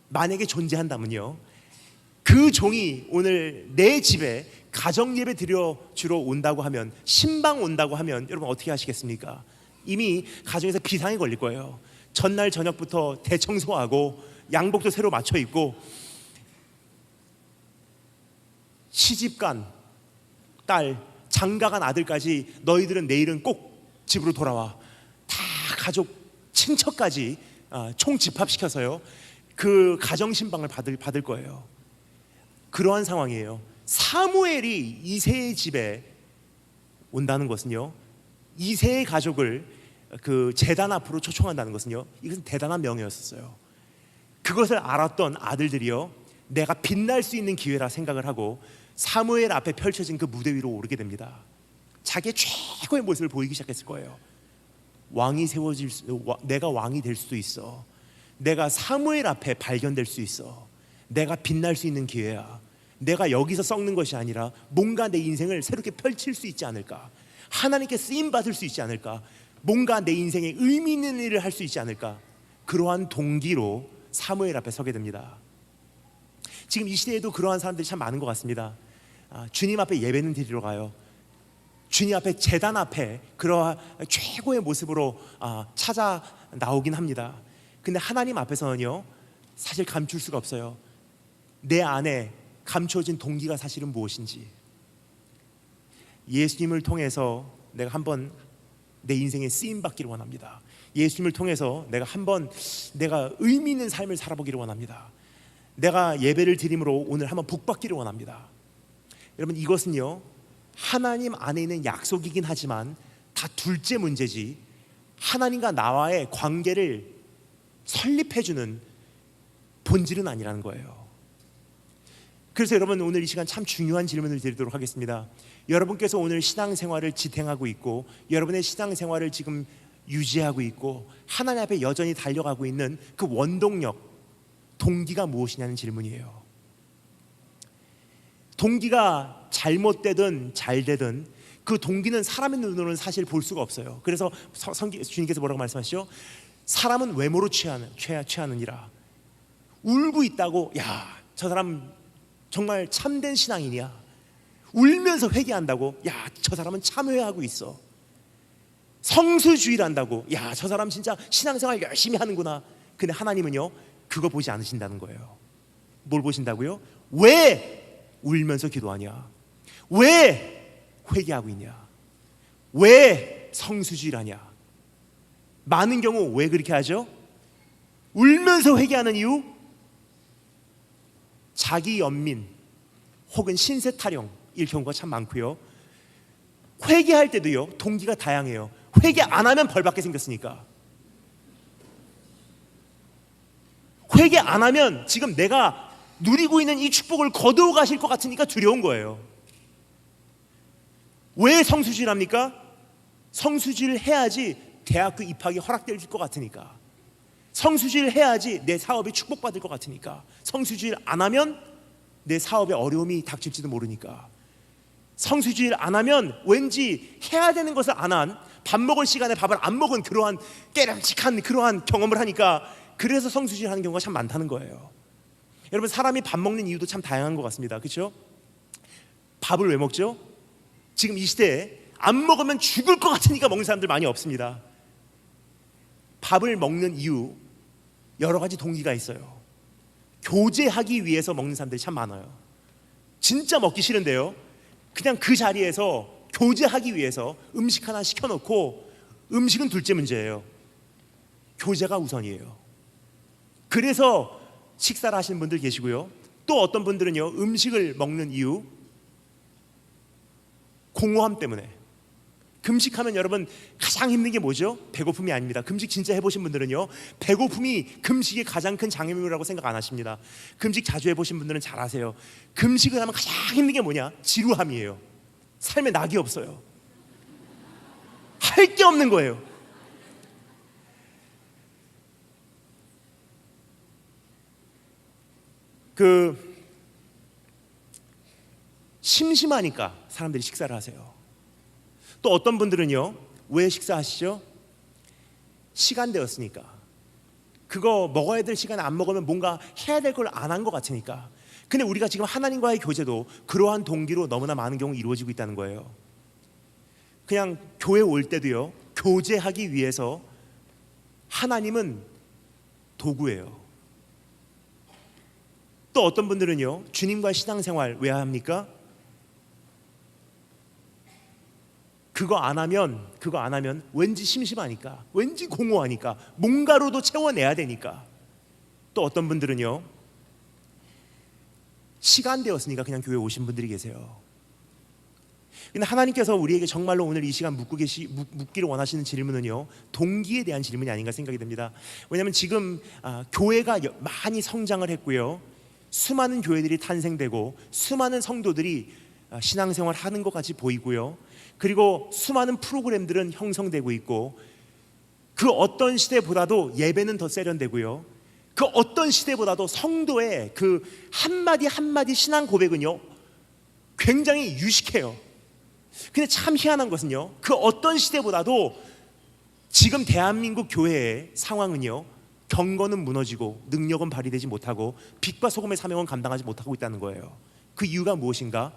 만약에 존재한다면요, 그 종이 오늘 내 집에 가정 예배 드려 주러 온다고 하면, 신방 온다고 하면 여러분 어떻게 하시겠습니까? 이미 가정에서 비상이 걸릴 거예요. 전날 저녁부터 대청소하고 양복도 새로 맞춰 입고, 시집간 딸, 장가간 아들까지 너희들은 내일은 꼭 집으로 돌아와, 다 가족 친척까지 총 집합시켜서요 그 가정 신방을 받을 거예요. 그러한 상황이에요. 사무엘이 이새의 집에 온다는 것은요, 이새의 가족을 그 제단 앞으로 초청한다는 것은요, 이것은 대단한 명예였었어요. 그것을 알았던 아들들이요, 내가 빛날 수 있는 기회라 생각을 하고 사무엘 앞에 펼쳐진 그 무대 위로 오르게 됩니다. 자기의 최고의 모습을 보이기 시작했을 거예요. 왕이 내가 왕이 될 수도 있어. 내가 사무엘 앞에 발견될 수 있어. 내가 빛날 수 있는 기회야. 내가 여기서 썩는 것이 아니라 뭔가 내 인생을 새롭게 펼칠 수 있지 않을까, 하나님께 쓰임 받을 수 있지 않을까, 뭔가 내 인생에 의미 있는 일을 할 수 있지 않을까, 그러한 동기로 사무엘 앞에 서게 됩니다. 지금 이 시대에도 그러한 사람들이 참 많은 것 같습니다. 주님 앞에 예배는 드리러 가요. 주님 앞에 제단 앞에 그러한 최고의 모습으로 찾아 나오긴 합니다. 근데 하나님 앞에서는요, 사실 감출 수가 없어요. 내 안에 감춰진 동기가 사실은 무엇인지. 예수님을 통해서 내가 한번 내 인생에 쓰임 받기를 원합니다. 예수님을 통해서 내가 의미 있는 삶을 살아보기를 원합니다. 내가 예배를 드림으로 오늘 한번 복 받기를 원합니다. 여러분, 이것은요, 하나님 안에 있는 약속이긴 하지만 다 둘째 문제지, 하나님과 나와의 관계를 설립해주는 본질은 아니라는 거예요. 그래서 여러분, 오늘 이 시간 참 중요한 질문을 드리도록 하겠습니다. 여러분께서 오늘 신앙생활을 지탱하고 있고, 여러분의 신앙생활을 지금 유지하고 있고, 하나님 앞에 여전히 달려가고 있는 그 원동력, 동기가 무엇이냐는 질문이에요. 동기가 잘못되든 잘되든 그 동기는 사람의 눈으로는 사실 볼 수가 없어요. 그래서 주님께서 뭐라고 말씀하시죠? 사람은 외모로 취하느니라. 울고 있다고, 야, 저 사람 정말 참된 신앙인이야. 울면서 회개한다고, 야, 저 사람은 참회하고 있어. 성수주의를 한다고, 야, 저 사람 진짜 신앙생활 열심히 하는구나. 근데 하나님은요, 그거 보지 않으신다는 거예요. 뭘 보신다고요? 왜 울면서 기도하냐? 왜 회개하고 있냐? 왜 성수주의를 하냐? 많은 경우 왜 그렇게 하죠? 울면서 회개하는 이유? 자기 연민 혹은 신세 타령일 경우가 참 많고요. 회개할 때도요, 동기가 다양해요. 회개 안 하면 벌 받게 생겼으니까. 회개 안 하면 지금 내가 누리고 있는 이 축복을 거두어 가실 것 같으니까 두려운 거예요. 왜 성수주의를 합니까? 성수주의를 해야지 대학교 입학이 허락될 것 같으니까. 성수주의를 해야지 내 사업이 축복받을 것 같으니까. 성수주의를 안 하면 내 사업에 어려움이 닥칠지도 모르니까. 성수주의를 안 하면 왠지 해야 되는 것을 안 한, 밥 먹을 시간에 밥을 안 먹은 그러한 깨름직한 그러한 경험을 하니까, 그래서 성수주의를 하는 경우가 참 많다는 거예요. 여러분, 사람이 밥 먹는 이유도 참 다양한 것 같습니다. 그렇죠? 밥을 왜 먹죠? 지금 이 시대에 안 먹으면 죽을 것 같으니까 먹는 사람들 많이 없습니다. 밥을 먹는 이유, 여러 가지 동기가 있어요. 교제하기 위해서 먹는 사람들이 참 많아요. 진짜 먹기 싫은데요, 그냥 그 자리에서 교제하기 위해서 음식 하나 시켜놓고, 음식은 둘째 문제예요. 교제가 우선이에요. 그래서 식사를 하시는 분들 계시고요. 또 어떤 분들은요, 음식을 먹는 이유, 공허함 때문에. 금식하면 여러분 가장 힘든 게 뭐죠? 배고픔이 아닙니다. 금식 진짜 해보신 분들은요, 배고픔이 금식의 가장 큰 장애물이라고 생각 안 하십니다. 금식 자주 해보신 분들은 잘 아세요. 금식을 하면 가장 힘든 게 뭐냐? 지루함이에요. 삶에 낙이 없어요. 할 게 없는 거예요. 심심하니까 사람들이 식사를 하세요. 또 어떤 분들은요, 왜 식사하시죠? 시간 되었으니까. 그거 먹어야 될 시간에 안 먹으면 뭔가 해야 될 걸 안 한 것 같으니까. 근데 우리가 지금 하나님과의 교제도 그러한 동기로 너무나 많은 경우 이루어지고 있다는 거예요. 그냥 교회 올 때도요, 교제하기 위해서 하나님은 도구예요. 또 어떤 분들은요, 주님과의 신앙생활 왜 합니까? 그거 안 하면 왠지 심심하니까, 왠지 공허하니까, 뭔가로도 채워내야 되니까. 또 어떤 분들은요, 시간 되었으니까 그냥 교회 오신 분들이 계세요. 근데 하나님께서 우리에게 정말로 오늘 이 시간 묻기를 원하시는 질문은요, 동기에 대한 질문이 아닌가 생각이 됩니다. 왜냐하면 지금 교회가 많이 성장을 했고요, 수많은 교회들이 탄생되고 수많은 성도들이 신앙생활 하는 것 같이 보이고요, 그리고 수많은 프로그램들은 형성되고 있고, 그 어떤 시대보다도 예배는 더 세련되고요, 그 어떤 시대보다도 성도의 그 한마디 한마디 신앙 고백은요 굉장히 유식해요. 근데 참 희한한 것은요, 그 어떤 시대보다도 지금 대한민국 교회의 상황은요, 경건은 무너지고 능력은 발휘되지 못하고 빛과 소금의 사명은 감당하지 못하고 있다는 거예요. 그 이유가 무엇인가?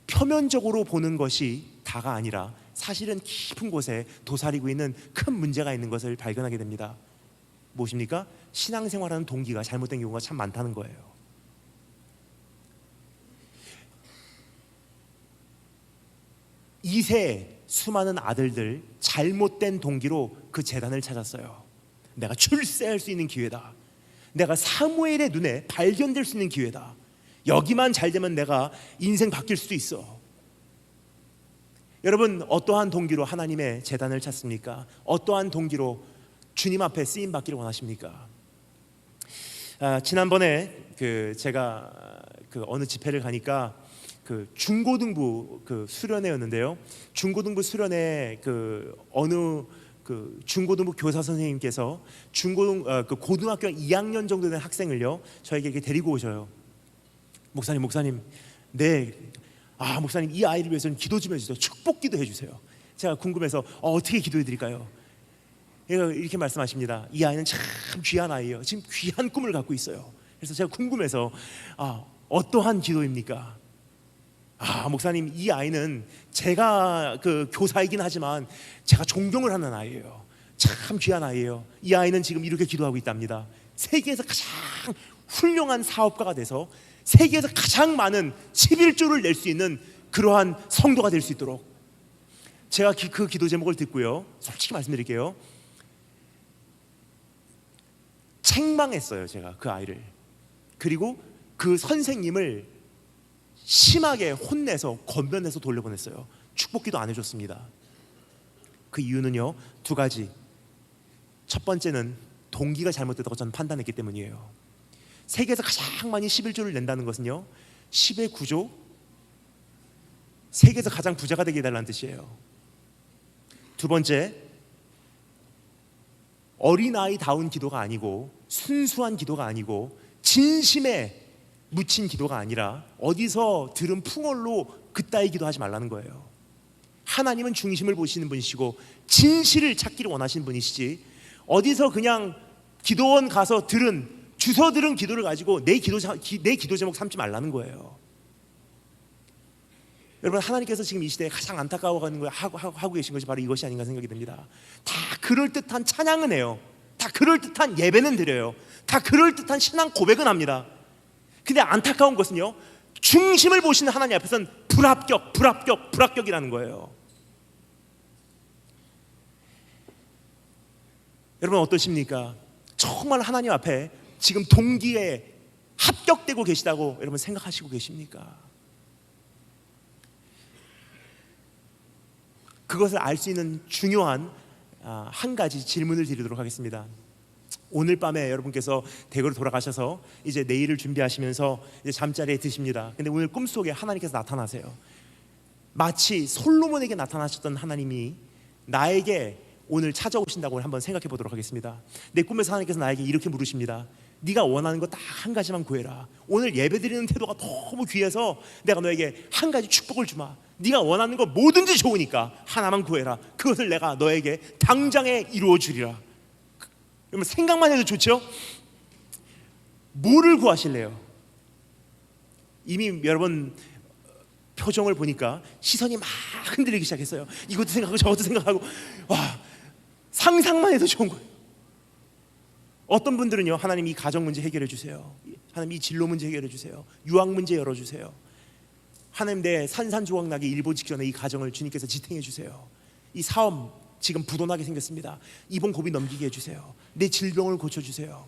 표면적으로 보는 것이 다가 아니라 사실은 깊은 곳에 도사리고 있는 큰 문제가 있는 것을 발견하게 됩니다. 무엇입니까? 신앙생활하는 동기가 잘못된 경우가 참 많다는 거예요. 이세 수많은 아들들 잘못된 동기로 그 제단을 찾았어요. 내가 출세할 수 있는 기회다, 내가 사무엘의 눈에 발견될 수 있는 기회다, 여기만 잘 되면 내가 인생 바뀔 수도 있어. 여러분, 어떠한 동기로 하나님의 제단을 찾습니까? 어떠한 동기로 주님 앞에 쓰임 받기를 원하십니까? 지난번에 제가 어느 집회를 가니까 중고등부 수련회였는데요, 중고등부 수련회 어느 중고등부 교사 선생님께서 고등학교 2학년 정도 된 학생을요 저에게 이렇게 데리고 오셔요. 목사님, 네, 목사님, 이 아이를 위해서는 기도 좀 해주세요. 축복 기도 해주세요. 제가 궁금해서 어떻게 기도해 드릴까요? 이렇게 말씀하십니다. 이 아이는 참 귀한 아이예요. 지금 귀한 꿈을 갖고 있어요. 그래서 제가 궁금해서 어떠한 기도입니까? 목사님, 이 아이는 제가 교사이긴 하지만 제가 존경을 하는 아이예요. 참 귀한 아이예요. 이 아이는 지금 이렇게 기도하고 있답니다. 세계에서 가장 훌륭한 사업가가 돼서 세계에서 가장 많은 11조를 낼 수 있는 그러한 성도가 될 수 있도록. 제가 그 기도 제목을 듣고요, 솔직히 말씀드릴게요, 책망했어요. 제가 그 아이를. 그리고 그 선생님을 심하게 혼내서 건면해서 돌려보냈어요. 축복기도 안 해줬습니다. 그 이유는요, 두 가지. 첫 번째는 동기가 잘못됐다고 저는 판단했기 때문이에요. 세계에서 가장 많이 11조를 낸다는 것은요, 10의 9조, 세계에서 가장 부자가 되게 해달라는 뜻이에요. 두 번째, 어린아이다운 기도가 아니고 순수한 기도가 아니고 진심에 묻힌 기도가 아니라 어디서 들은 풍월로 그따위 기도하지 말라는 거예요. 하나님은 중심을 보시는 분이시고 진실을 찾기를 원하시는 분이시지, 어디서 그냥 기도원 가서 주워 들은 기도를 가지고 내 기도 제목 삼지 말라는 거예요. 여러분, 하나님께서 지금 이 시대에 가장 안타까워하는 걸 하고 계신 것이 바로 이것이 아닌가 생각이 듭니다. 다 그럴듯한 찬양은 해요, 다 그럴듯한 예배는 드려요, 다 그럴듯한 신앙 고백은 합니다. 근데 안타까운 것은요, 중심을 보시는 하나님 앞에서는 불합격이라는 거예요. 여러분, 어떠십니까? 정말 하나님 앞에 지금 동기에 합격되고 계시다고 여러분 생각하시고 계십니까? 그것을 알 수 있는 중요한 한 가지 질문을 드리도록 하겠습니다. 오늘 밤에 여러분께서 대구로 돌아가셔서 이제 내일을 준비하시면서 이제 잠자리에 드십니다. 근데 오늘 꿈속에 하나님께서 나타나세요. 마치 솔로몬에게 나타나셨던 하나님이 나에게 오늘 찾아오신다고 한번 생각해 보도록 하겠습니다. 내 꿈에서 하나님께서 나에게 이렇게 물으십니다. 네가 원하는 거 딱 한 가지만 구해라. 오늘 예배드리는 태도가 너무 귀해서 내가 너에게 한 가지 축복을 주마. 네가 원하는 거 뭐든지 좋으니까 하나만 구해라. 그것을 내가 너에게 당장에 이루어 주리라. 여러분 생각만 해도 좋죠? 뭐를 구하실래요? 이미 여러분 표정을 보니까 시선이 막 흔들리기 시작했어요. 이것도 생각하고 저것도 생각하고, 와, 상상만 해도 좋은 거예요. 어떤 분들은요, 하나님 이 가정 문제 해결해 주세요. 하나님 이 진로 문제 해결해 주세요. 유학 문제 열어주세요. 하나님 내 산산조각나기 일보 직전에 이 가정을 주님께서 지탱해 주세요. 이 사업 지금 부도나게 생겼습니다. 이번 고비 넘기게 해주세요. 내 질병을 고쳐주세요.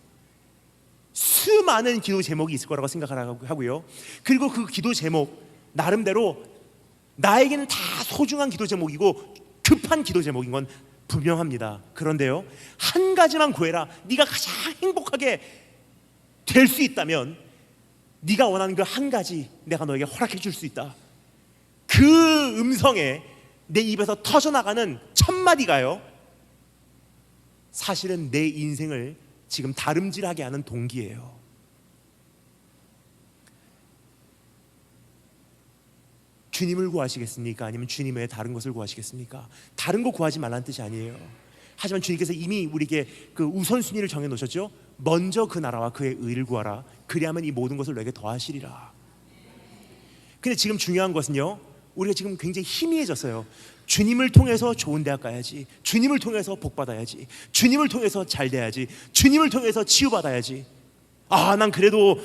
수많은 기도 제목이 있을 거라고 생각하고요. 그리고 그 기도 제목 나름대로 나에게는 다 소중한 기도 제목이고 급한 기도 제목인 건 분명합니다. 그런데요, 한 가지만 구해라. 네가 가장 행복하게 될 수 있다면 네가 원하는 그 한 가지 내가 너에게 허락해 줄 수 있다. 그 음성에 내 입에서 터져나가는 첫 마디가요, 사실은 내 인생을 지금 다름질하게 하는 동기예요. 주님을 구하시겠습니까? 아니면 주님 외에 다른 것을 구하시겠습니까? 다른 거 구하지 말라는 뜻이 아니에요. 하지만 주님께서 이미 우리에게 그 우선순위를 정해 놓으셨죠. 먼저 그 나라와 그의 의를 구하라. 그리하면 이 모든 것을 너에게 더하시리라. 근데 지금 중요한 것은요, 우리가 지금 굉장히 희미해졌어요. 주님을 통해서 좋은 대학 가야지, 주님을 통해서 복 받아야지, 주님을 통해서 잘 돼야지, 주님을 통해서 치유받아야지. 난 그래도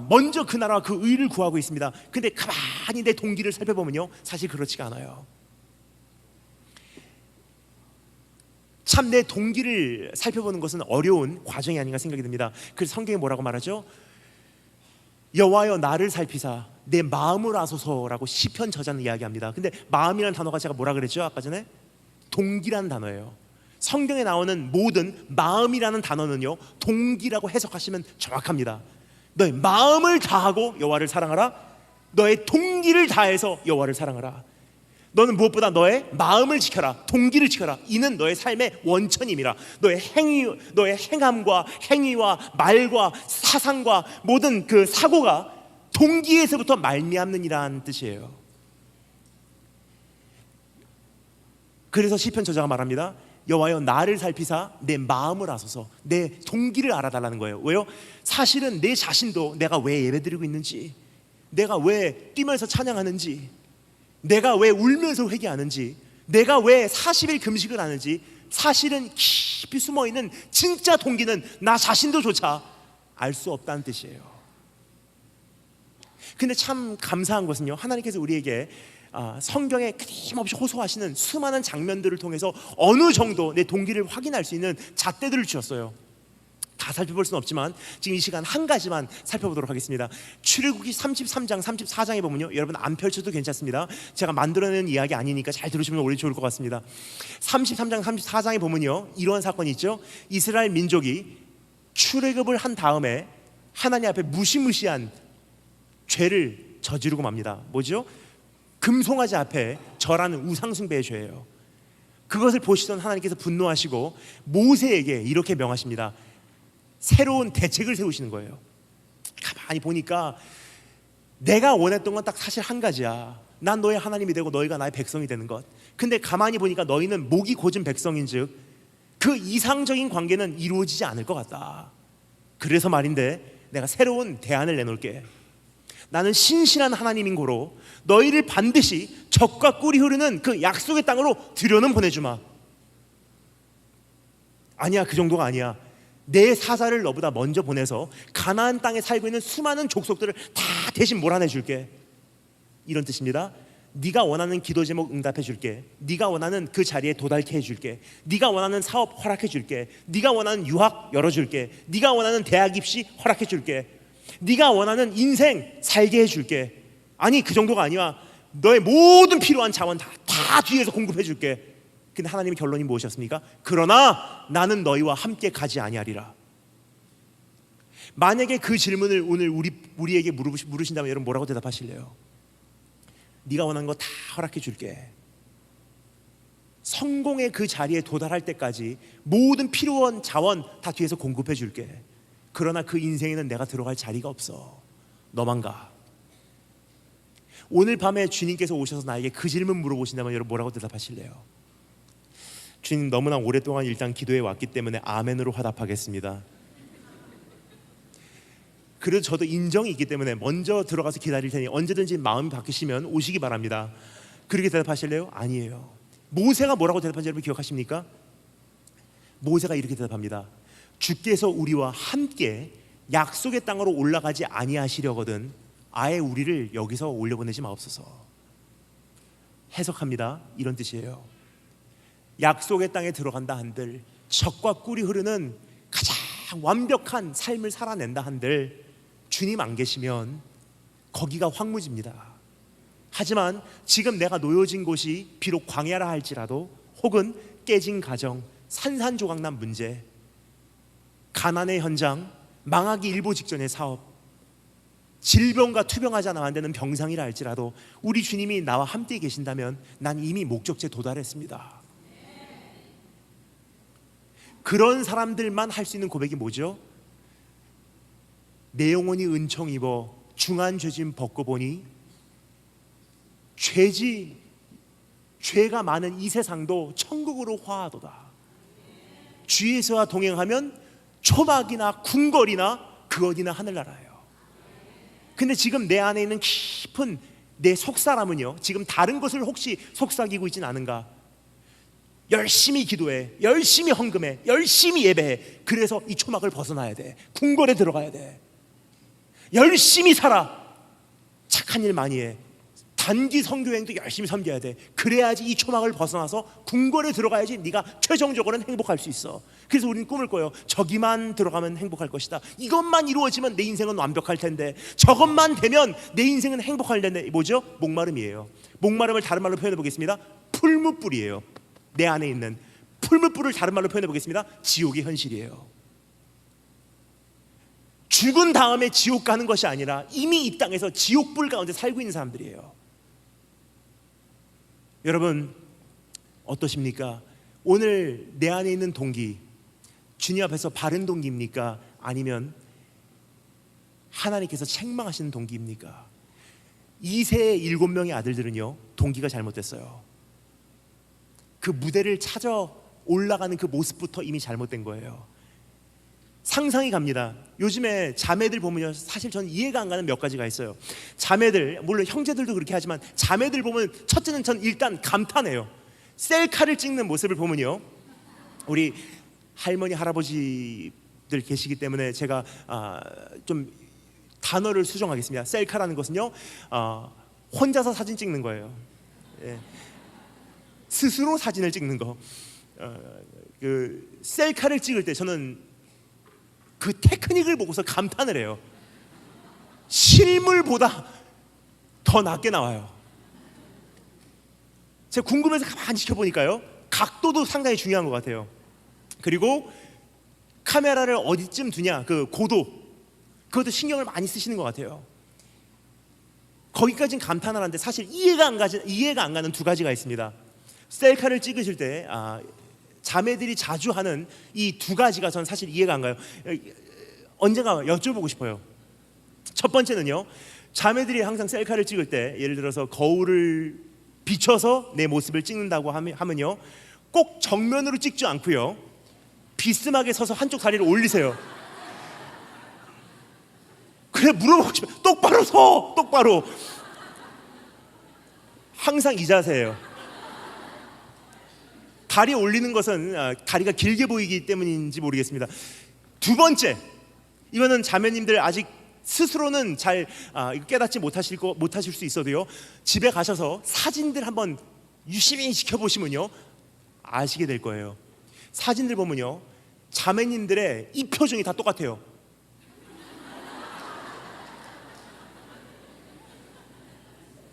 먼저 그 나라와 그 의를 구하고 있습니다. 근데 가만히 내 동기를 살펴보면요, 사실 그렇지가 않아요. 참 내 동기를 살펴보는 것은 어려운 과정이 아닌가 생각이 듭니다. 그래서 성경에 뭐라고 말하죠? 여호와여 나를 살피사 내 마음을 아소서라고 시편 저자는 이야기합니다. 근데 마음이라는 단어가 제가 뭐라 그랬죠? 아까 전에 동기라는 단어예요. 성경에 나오는 모든 마음이라는 단어는요, 동기라고 해석하시면 정확합니다. 너의 마음을 다하고 여호와를 사랑하라. 너의 동기를 다해서 여호와를 사랑하라. 너는 무엇보다 너의 마음을 지켜라. 동기를 지켜라. 이는 너의 삶의 원천임이라. 너의 행함과 행위와 말과 사상과 모든 그 사고가 동기에서부터 말미암느니라는 뜻이에요. 그래서 시편 저자가 말합니다. 여호와여 나를 살피사 내 마음을 아소서. 내 동기를 알아달라는 거예요. 왜요? 사실은 내 자신도 내가 왜 예배드리고 있는지, 내가 왜 뛰면서 찬양하는지, 내가 왜 울면서 회개하는지, 내가 왜 40일 금식을 하는지, 사실은 깊이 숨어있는 진짜 동기는 나 자신도 조차 알 수 없다는 뜻이에요. 근데 참 감사한 것은요, 하나님께서 우리에게 성경에 끊임없이 호소하시는 수많은 장면들을 통해서 어느 정도 내 동기를 확인할 수 있는 잣대들을 주셨어요. 다 살펴볼 수는 없지만 지금 이 시간 한 가지만 살펴보도록 하겠습니다. 출애굽기 33장 34장에 보면요, 여러분 안 펼쳐도 괜찮습니다. 제가 만들어낸 이야기 아니니까 잘 들으시면 오히려 좋을 것 같습니다. 33장 34장에 보면요, 이러한 사건이 있죠. 이스라엘 민족이 출애굽을 한 다음에 하나님 앞에 무시무시한 죄를 저지르고 맙니다. 뭐죠? 금송아지 앞에 절하는 우상숭배의 죄예요. 그것을 보시던 하나님께서 분노하시고 모세에게 이렇게 명하십니다. 새로운 대책을 세우시는 거예요. 가만히 보니까 내가 원했던 건 딱 사실 한 가지야. 난 너의 하나님이 되고 너희가 나의 백성이 되는 것. 근데 가만히 보니까 너희는 목이 고진 백성인즉 그 이상적인 관계는 이루어지지 않을 것 같다. 그래서 말인데 내가 새로운 대안을 내놓을게. 나는 신실한 하나님인 고로 너희를 반드시 젖과 꿀이 흐르는 그 약속의 땅으로 들여는 보내주마. 아니야, 그 정도가 아니야. 내 사자를 너보다 먼저 보내서 가나안 땅에 살고 있는 수많은 족속들을 다 대신 몰아내줄게. 이런 뜻입니다. 네가 원하는 기도 제목 응답해줄게. 네가 원하는 그 자리에 도달케 해줄게. 네가 원하는 사업 허락해줄게. 네가 원하는 유학 열어줄게. 네가 원하는 대학 입시 허락해줄게. 네가 원하는 인생 살게 해줄게. 아니, 그 정도가 아니야. 너의 모든 필요한 자원 다 뒤에서 공급해줄게. 근데 하나님의 결론이 무엇이었습니까? 그러나 나는 너희와 함께 가지 아니하리라. 만약에 그 질문을 오늘 우리에게 물으신다면 여러분 뭐라고 대답하실래요? 네가 원하는 거 다 허락해 줄게. 성공의 그 자리에 도달할 때까지 모든 필요한 자원 다 뒤에서 공급해 줄게. 그러나 그 인생에는 내가 들어갈 자리가 없어. 너만 가. 오늘 밤에 주님께서 오셔서 나에게 그 질문 물어보신다면 여러분 뭐라고 대답하실래요? 주님, 너무나 오랫동안 일단 기도해 왔기 때문에 아멘으로 화답하겠습니다. 그래도 저도 인정이 있기 때문에 먼저 들어가서 기다릴 테니 언제든지 마음이 바뀌시면 오시기 바랍니다. 그렇게 대답하실래요? 아니에요. 모세가 뭐라고 대답한지 여러분 기억하십니까? 모세가 이렇게 대답합니다. 주께서 우리와 함께 약속의 땅으로 올라가지 아니하시려거든 아예 우리를 여기서 올려보내지 마옵소서. 해석합니다. 이런 뜻이에요. 약속의 땅에 들어간다 한들, 젖과 꿀이 흐르는 가장 완벽한 삶을 살아낸다 한들 주님 안 계시면 거기가 황무지입니다. 하지만 지금 내가 놓여진 곳이 비록 광야라 할지라도, 혹은 깨진 가정, 산산조각난 문제, 가난의 현장, 망하기 일보 직전의 사업, 질병과 투병하지 않아 안 되는 병상이라 할지라도 우리 주님이 나와 함께 계신다면 난 이미 목적지에 도달했습니다. 그런 사람들만 할 수 있는 고백이 뭐죠? 내 영혼이 은총 입어 중한 죄짐 벗고 보니 죄가 많은 이 세상도 천국으로 화하도다. 주 예수와 동행하면 초막이나 궁궐이나 그 어디나 하늘나라예요. 근데 지금 내 안에 있는 깊은 내 속사람은요, 지금 다른 것을 혹시 속삭이고 있진 않은가? 열심히 기도해, 열심히 헌금해, 열심히 예배해. 그래서 이 초막을 벗어나야 돼. 궁궐에 들어가야 돼. 열심히 살아. 착한 일 많이 해. 단기 선교행도 열심히 섬겨야 돼. 그래야지 이 초막을 벗어나서 궁궐에 들어가야지 네가 최종적으로는 행복할 수 있어. 그래서 우리는 꿈을 꿔요. 저기만 들어가면 행복할 것이다. 이것만 이루어지면 내 인생은 완벽할 텐데, 저것만 되면 내 인생은 행복할 텐데. 뭐죠? 목마름이에요. 목마름을 다른 말로 표현해 보겠습니다. 풀무불이에요. 내 안에 있는 풀무불을 다른 말로 표현해 보겠습니다. 지옥의 현실이에요. 죽은 다음에 지옥 가는 것이 아니라 이미 이 땅에서 지옥불 가운데 살고 있는 사람들이에요. 여러분 어떠십니까? 오늘 내 안에 있는 동기, 주님 앞에서 바른 동기입니까? 아니면 하나님께서 책망하시는 동기입니까? 이세의 7명의 아들들은요, 동기가 잘못됐어요. 그 무대를 찾아 올라가는 그 모습부터 이미 잘못된 거예요. 상상이 갑니다. 요즘에 자매들 보면요, 사실 저는 이해가 안 가는 몇 가지가 있어요. 자매들, 물론 형제들도 그렇게 하지만 자매들 보면 첫째는 전 일단 감탄해요. 셀카를 찍는 모습을 보면요, 우리 할머니 할아버지들 계시기 때문에 제가 좀 단어를 수정하겠습니다. 셀카라는 것은요, 혼자서 사진 찍는 거예요. 예. 스스로 사진을 찍는 거. 그 셀카를 찍을 때 저는 그 테크닉을 보고서 감탄을 해요. 실물보다 더 낫게 나와요. 제가 궁금해서 가만히 지켜보니까요, 각도도 상당히 중요한 것 같아요. 그리고 카메라를 어디쯤 두냐, 그 고도, 그것도 신경을 많이 쓰시는 것 같아요. 거기까지는 감탄을 하는데 사실 이해가 안 가는 두 가지가 있습니다. 셀카를 찍으실 때 자매들이 자주 하는 이 두 가지가 전 사실 이해가 안 가요. 언젠가 여쭤보고 싶어요. 첫 번째는요, 자매들이 항상 셀카를 찍을 때 예를 들어서 거울을 비춰서 내 모습을 찍는다고 하면요, 꼭 정면으로 찍지 않고요, 비스하게 서서 한쪽 다리를 올리세요. 그래, 물어보고 싶어요. 똑바로 서! 똑바로! 항상 이 자세예요. 다리 올리는 것은 다리가 길게 보이기 때문인지 모르겠습니다. 두 번째, 이거는 자매님들 아직 스스로는 잘 깨닫지 못하실 수 있어도요, 집에 가셔서 사진들 한번 유심히 지켜보시면요, 아시게 될 거예요. 사진들 보면요, 자매님들의 이 표정이 다 똑같아요.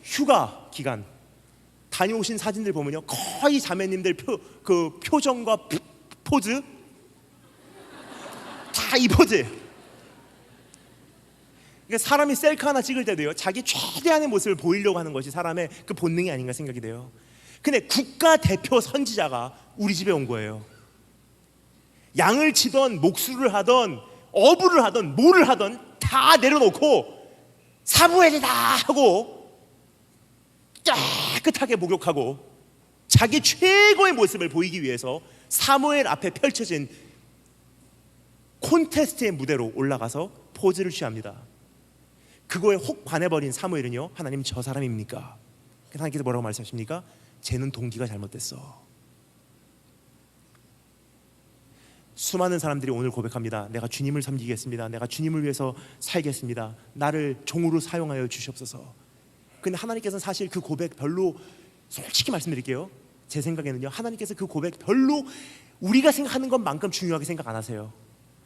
휴가 기간 다녀오신 사진들 보면요, 거의 자매님들 그 표정과 포즈 다 이 포즈. 그러니까 사람이 셀카 하나 찍을 때도요, 자기 최대한의 모습을 보이려고 하는 것이 사람의 그 본능이 아닌가 생각이 돼요. 근데 국가대표 선지자가 우리 집에 온 거예요. 양을 치던 목수를 하던 어부를 하던 뭐를 하던 다 내려놓고 사부해지다 하고 깨끗하게 목욕하고 자기 최고의 모습을 보이기 위해서 사무엘 앞에 펼쳐진 콘테스트의 무대로 올라가서 포즈를 취합니다. 그거에 혹 반해버린 사무엘은요, 하나님 저 사람입니까? 하나님께서 뭐라고 말씀하십니까? 쟤는 동기가 잘못됐어. 수많은 사람들이 오늘 고백합니다. 내가 주님을 섬기겠습니다. 내가 주님을 위해서 살겠습니다. 나를 종으로 사용하여 주시옵소서. 근데 하나님께서는 사실 그 고백 별로, 솔직히 말씀드릴게요, 제 생각에는요, 하나님께서 그 고백 별로 우리가 생각하는 것만큼 중요하게 생각 안 하세요.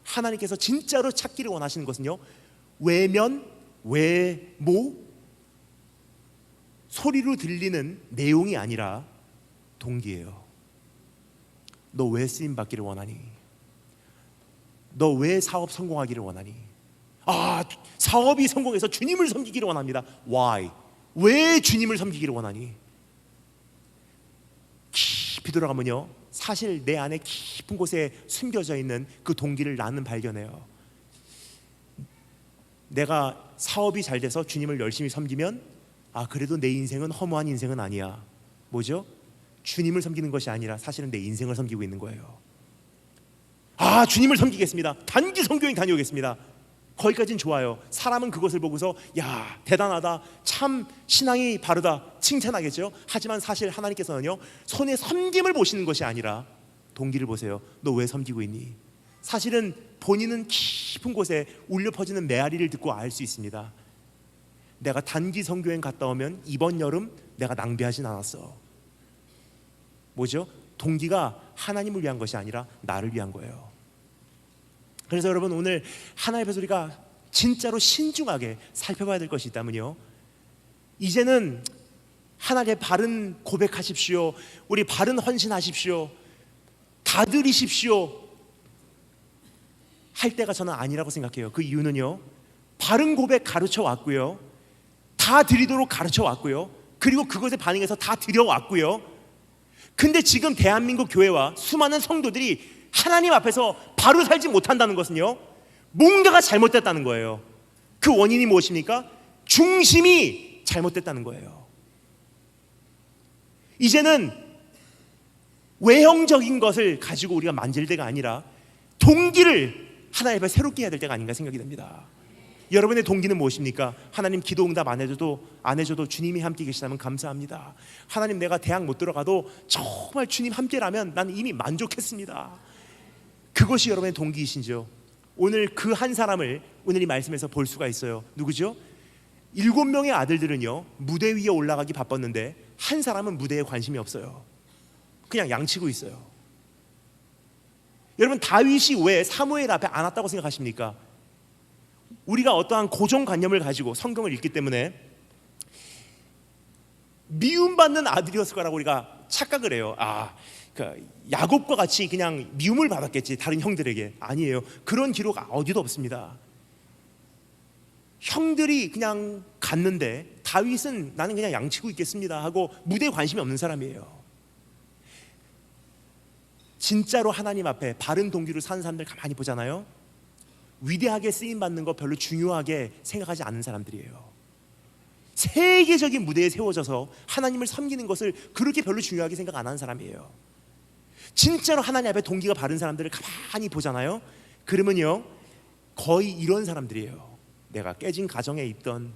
하나님께서 진짜로 찾기를 원하시는 것은요, 외면, 외모, 소리로 들리는 내용이 아니라 동기예요. 너 왜 쓰임 받기를 원하니? 너 왜 사업 성공하기를 원하니? 사업이 성공해서 주님을 섬기기를 원합니다. Why? 왜 주님을 섬기기를 원하니? 깊이 들어가면요, 사실 내 안에 깊은 곳에 숨겨져 있는 그 동기를 나는 발견해요. 내가 사업이 잘 돼서 주님을 열심히 섬기면 그래도 내 인생은 허무한 인생은 아니야. 뭐죠? 주님을 섬기는 것이 아니라 사실은 내 인생을 섬기고 있는 거예요. 주님을 섬기겠습니다. 단기 선교행 다녀오겠습니다. 거기까지는 좋아요. 사람은 그것을 보고서 야, 대단하다, 참 신앙이 바르다 칭찬하겠죠. 하지만 사실 하나님께서는요, 손에 섬김을 보시는 것이 아니라 동기를 보세요. 너 왜 섬기고 있니? 사실은 본인은 깊은 곳에 울려 퍼지는 메아리를 듣고 알 수 있습니다. 내가 단기 선교행 갔다 오면 이번 여름 내가 낭비하진 않았어. 뭐죠? 동기가 하나님을 위한 것이 아니라 나를 위한 거예요. 그래서 여러분, 오늘 하나님 앞에서 우리가 진짜로 신중하게 살펴봐야 될 것이 있다면요, 이제는 하나님의 바른 고백하십시오, 우리 바른 헌신하십시오, 다 드리십시오 할 때가 저는 아니라고 생각해요. 그 이유는요, 바른 고백 가르쳐 왔고요, 다 드리도록 가르쳐 왔고요, 그리고 그것에 반응해서 다 드려왔고요. 근데 지금 대한민국 교회와 수많은 성도들이 하나님 앞에서 바로 살지 못한다는 것은요, 뭔가가 잘못됐다는 거예요. 그 원인이 무엇입니까? 중심이 잘못됐다는 거예요. 이제는 외형적인 것을 가지고 우리가 만질 때가 아니라 동기를 하나님 앞에 새롭게 해야 될 때가 아닌가 생각이 됩니다. 여러분의 동기는 무엇입니까? 하나님 기도 응답 안 해줘도 주님이 함께 계시다면 감사합니다. 하나님, 내가 대학 못 들어가도 정말 주님 함께라면 나는 이미 만족했습니다. 그것이 여러분의 동기이신지요? 오늘 그 한 사람을 오늘 이 말씀에서 볼 수가 있어요. 누구죠? 7명의 아들들은요, 무대 위에 올라가기 바빴는데 한 사람은 무대에 관심이 없어요. 그냥 양치고 있어요. 여러분, 다윗이 왜 사무엘 앞에 안 왔다고 생각하십니까? 우리가 어떠한 고정관념을 가지고 성경을 읽기 때문에 미움받는 아들이었을 거라고 우리가 착각을 해요. 야곱과 같이 그냥 미움을 받았겠지, 다른 형들에게. 아니에요. 그런 기록 어디도 없습니다. 형들이 그냥 갔는데 다윗은 나는 그냥 양치고 있겠습니다 하고 무대에 관심이 없는 사람이에요. 진짜로 하나님 앞에 바른 동기로 사는 사람들 가만히 보잖아요. 위대하게 쓰임받는 거 별로 중요하게 생각하지 않는 사람들이에요. 세계적인 무대에 세워져서 하나님을 섬기는 것을 그렇게 별로 중요하게 생각 안 하는 사람이에요. 진짜로 하나님 앞에 동기가 바른 사람들을 가만히 보잖아요. 그러면요, 거의 이런 사람들이에요. 내가 깨진 가정에 있던,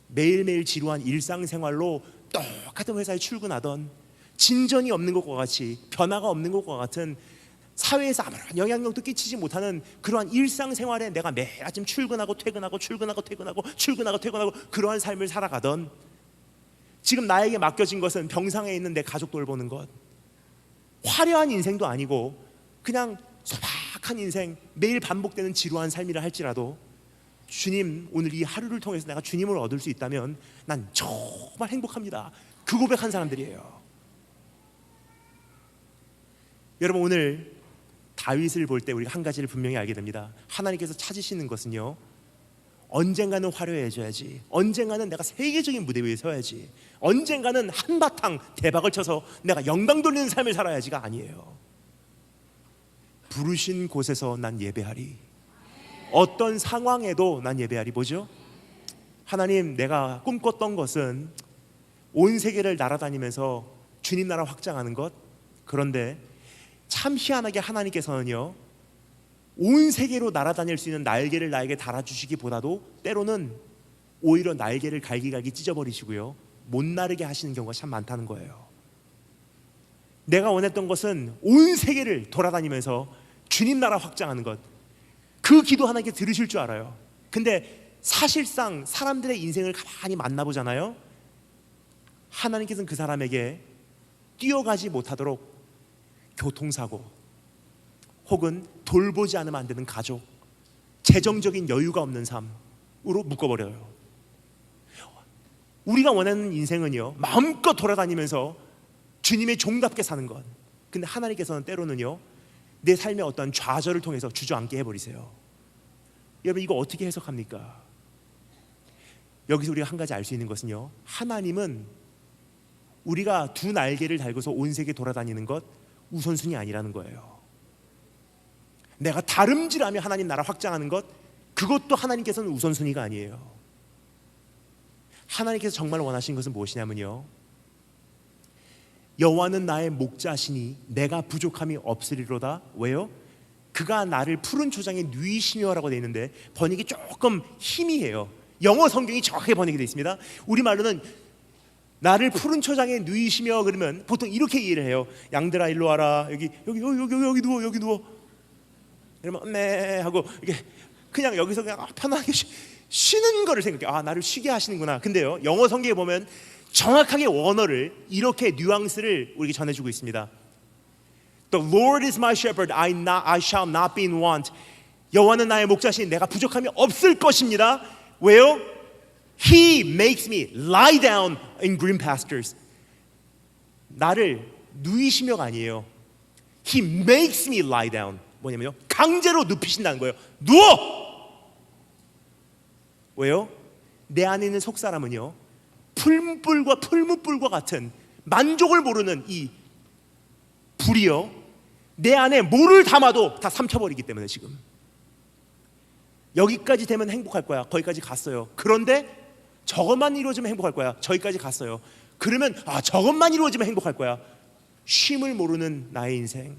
매일매일 지루한 일상생활로 똑같은 회사에 출근하던, 진전이 없는 것과 같이, 변화가 없는 것과 같은, 사회에서 아무런 영향력도 끼치지 못하는 그러한 일상생활에 내가 매일 아침 출근하고 퇴근하고 출근하고 퇴근하고 출근하고 퇴근하고 그러한 삶을 살아가던, 지금 나에게 맡겨진 것은 병상에 있는 내 가족 돌보는 것, 화려한 인생도 아니고 그냥 소박한 인생, 매일 반복되는 지루한 삶이라 할지라도 주님, 오늘 이 하루를 통해서 내가 주님을 얻을 수 있다면 난 정말 행복합니다. 그 고백한 사람들이에요. 여러분, 오늘 다윗을 볼 때 우리가 한 가지를 분명히 알게 됩니다. 하나님께서 찾으시는 것은요, 언젠가는 화려해져야지, 언젠가는 내가 세계적인 무대 위에 서야지, 언젠가는 한바탕 대박을 쳐서 내가 영광 돌리는 삶을 살아야지가 아니에요. 부르신 곳에서 난 예배하리, 어떤 상황에도 난 예배하리. 뭐죠? 하나님, 내가 꿈꿨던 것은 온 세계를 날아다니면서 주님 나라 확장하는 것. 그런데 참 희한하게 하나님께서는요, 온 세계로 날아다닐 수 있는 날개를 나에게 달아주시기보다도 때로는 오히려 날개를 갈기갈기 찢어버리시고요, 못 나르게 하시는 경우가 참 많다는 거예요. 내가 원했던 것은 온 세계를 돌아다니면서 주님 나라 확장하는 것, 그 기도 하나님께 들으실 줄 알아요. 근데 사실상 사람들의 인생을 가만히 만나보잖아요. 하나님께서는 그 사람에게 뛰어가지 못하도록 교통사고, 혹은 돌보지 않으면 안 되는 가족, 재정적인 여유가 없는 삶으로 묶어버려요. 우리가 원하는 인생은요, 마음껏 돌아다니면서 주님의 종답게 사는 것. 근데 하나님께서는 때로는요, 내 삶의 어떤 좌절을 통해서 주저앉게 해버리세요. 여러분, 이거 어떻게 해석합니까? 여기서 우리가 한 가지 알 수 있는 것은요, 하나님은 우리가 두 날개를 달고서 온 세계 돌아다니는 것 우선순위 아니라는 거예요. 내가 다름질하며 하나님 나라 확장하는 것, 그것도 하나님께서는 우선순위가 아니에요. 하나님께서 정말 원하시는 것은 무엇이냐면요, 여호와는 나의 목자시니 내가 부족함이 없으리로다. 왜요? 그가 나를 푸른 초장에 누이시며라고 되어 있는데 번역이 조금 희미해요. 영어 성경이 정확하게 번역이 되어 있습니다. 우리말로는 나를 푸른 초장에 누이시며 그러면 보통 이렇게 이해를 해요. 양들아 일로 와라. 여기 누워, 여기 누워. 그러면 네 하고 이게 그냥 여기서 그냥 편하게 쉬는 거를 생각해. 아, 나를 쉬게 하시는구나. 근데요, 영어 성경에 보면 정확하게 원어를 이렇게 뉘앙스를 우리에게 전해주고 있습니다. The Lord is my shepherd, I shall not be in want. 여호와는 나의 목자시니 내가 부족함이 없을 것입니다. 왜요? He makes me lie down in green pastures. 나를 누이시며가 아니에요. He makes me lie down. 뭐냐면요, 강제로 눕히신다는 거예요. 누워! 왜요? 내 안에 있는 속사람은요, 풀무불과 같은 만족을 모르는 이 불이요, 내 안에 뭐를 담아도 다 삼켜버리기 때문에 지금 여기까지 되면 행복할 거야. 거기까지 갔어요. 그런데 저것만 이루어지면 행복할 거야. 저기까지 갔어요. 그러면 저것만 이루어지면 행복할 거야. 쉼을 모르는 나의 인생,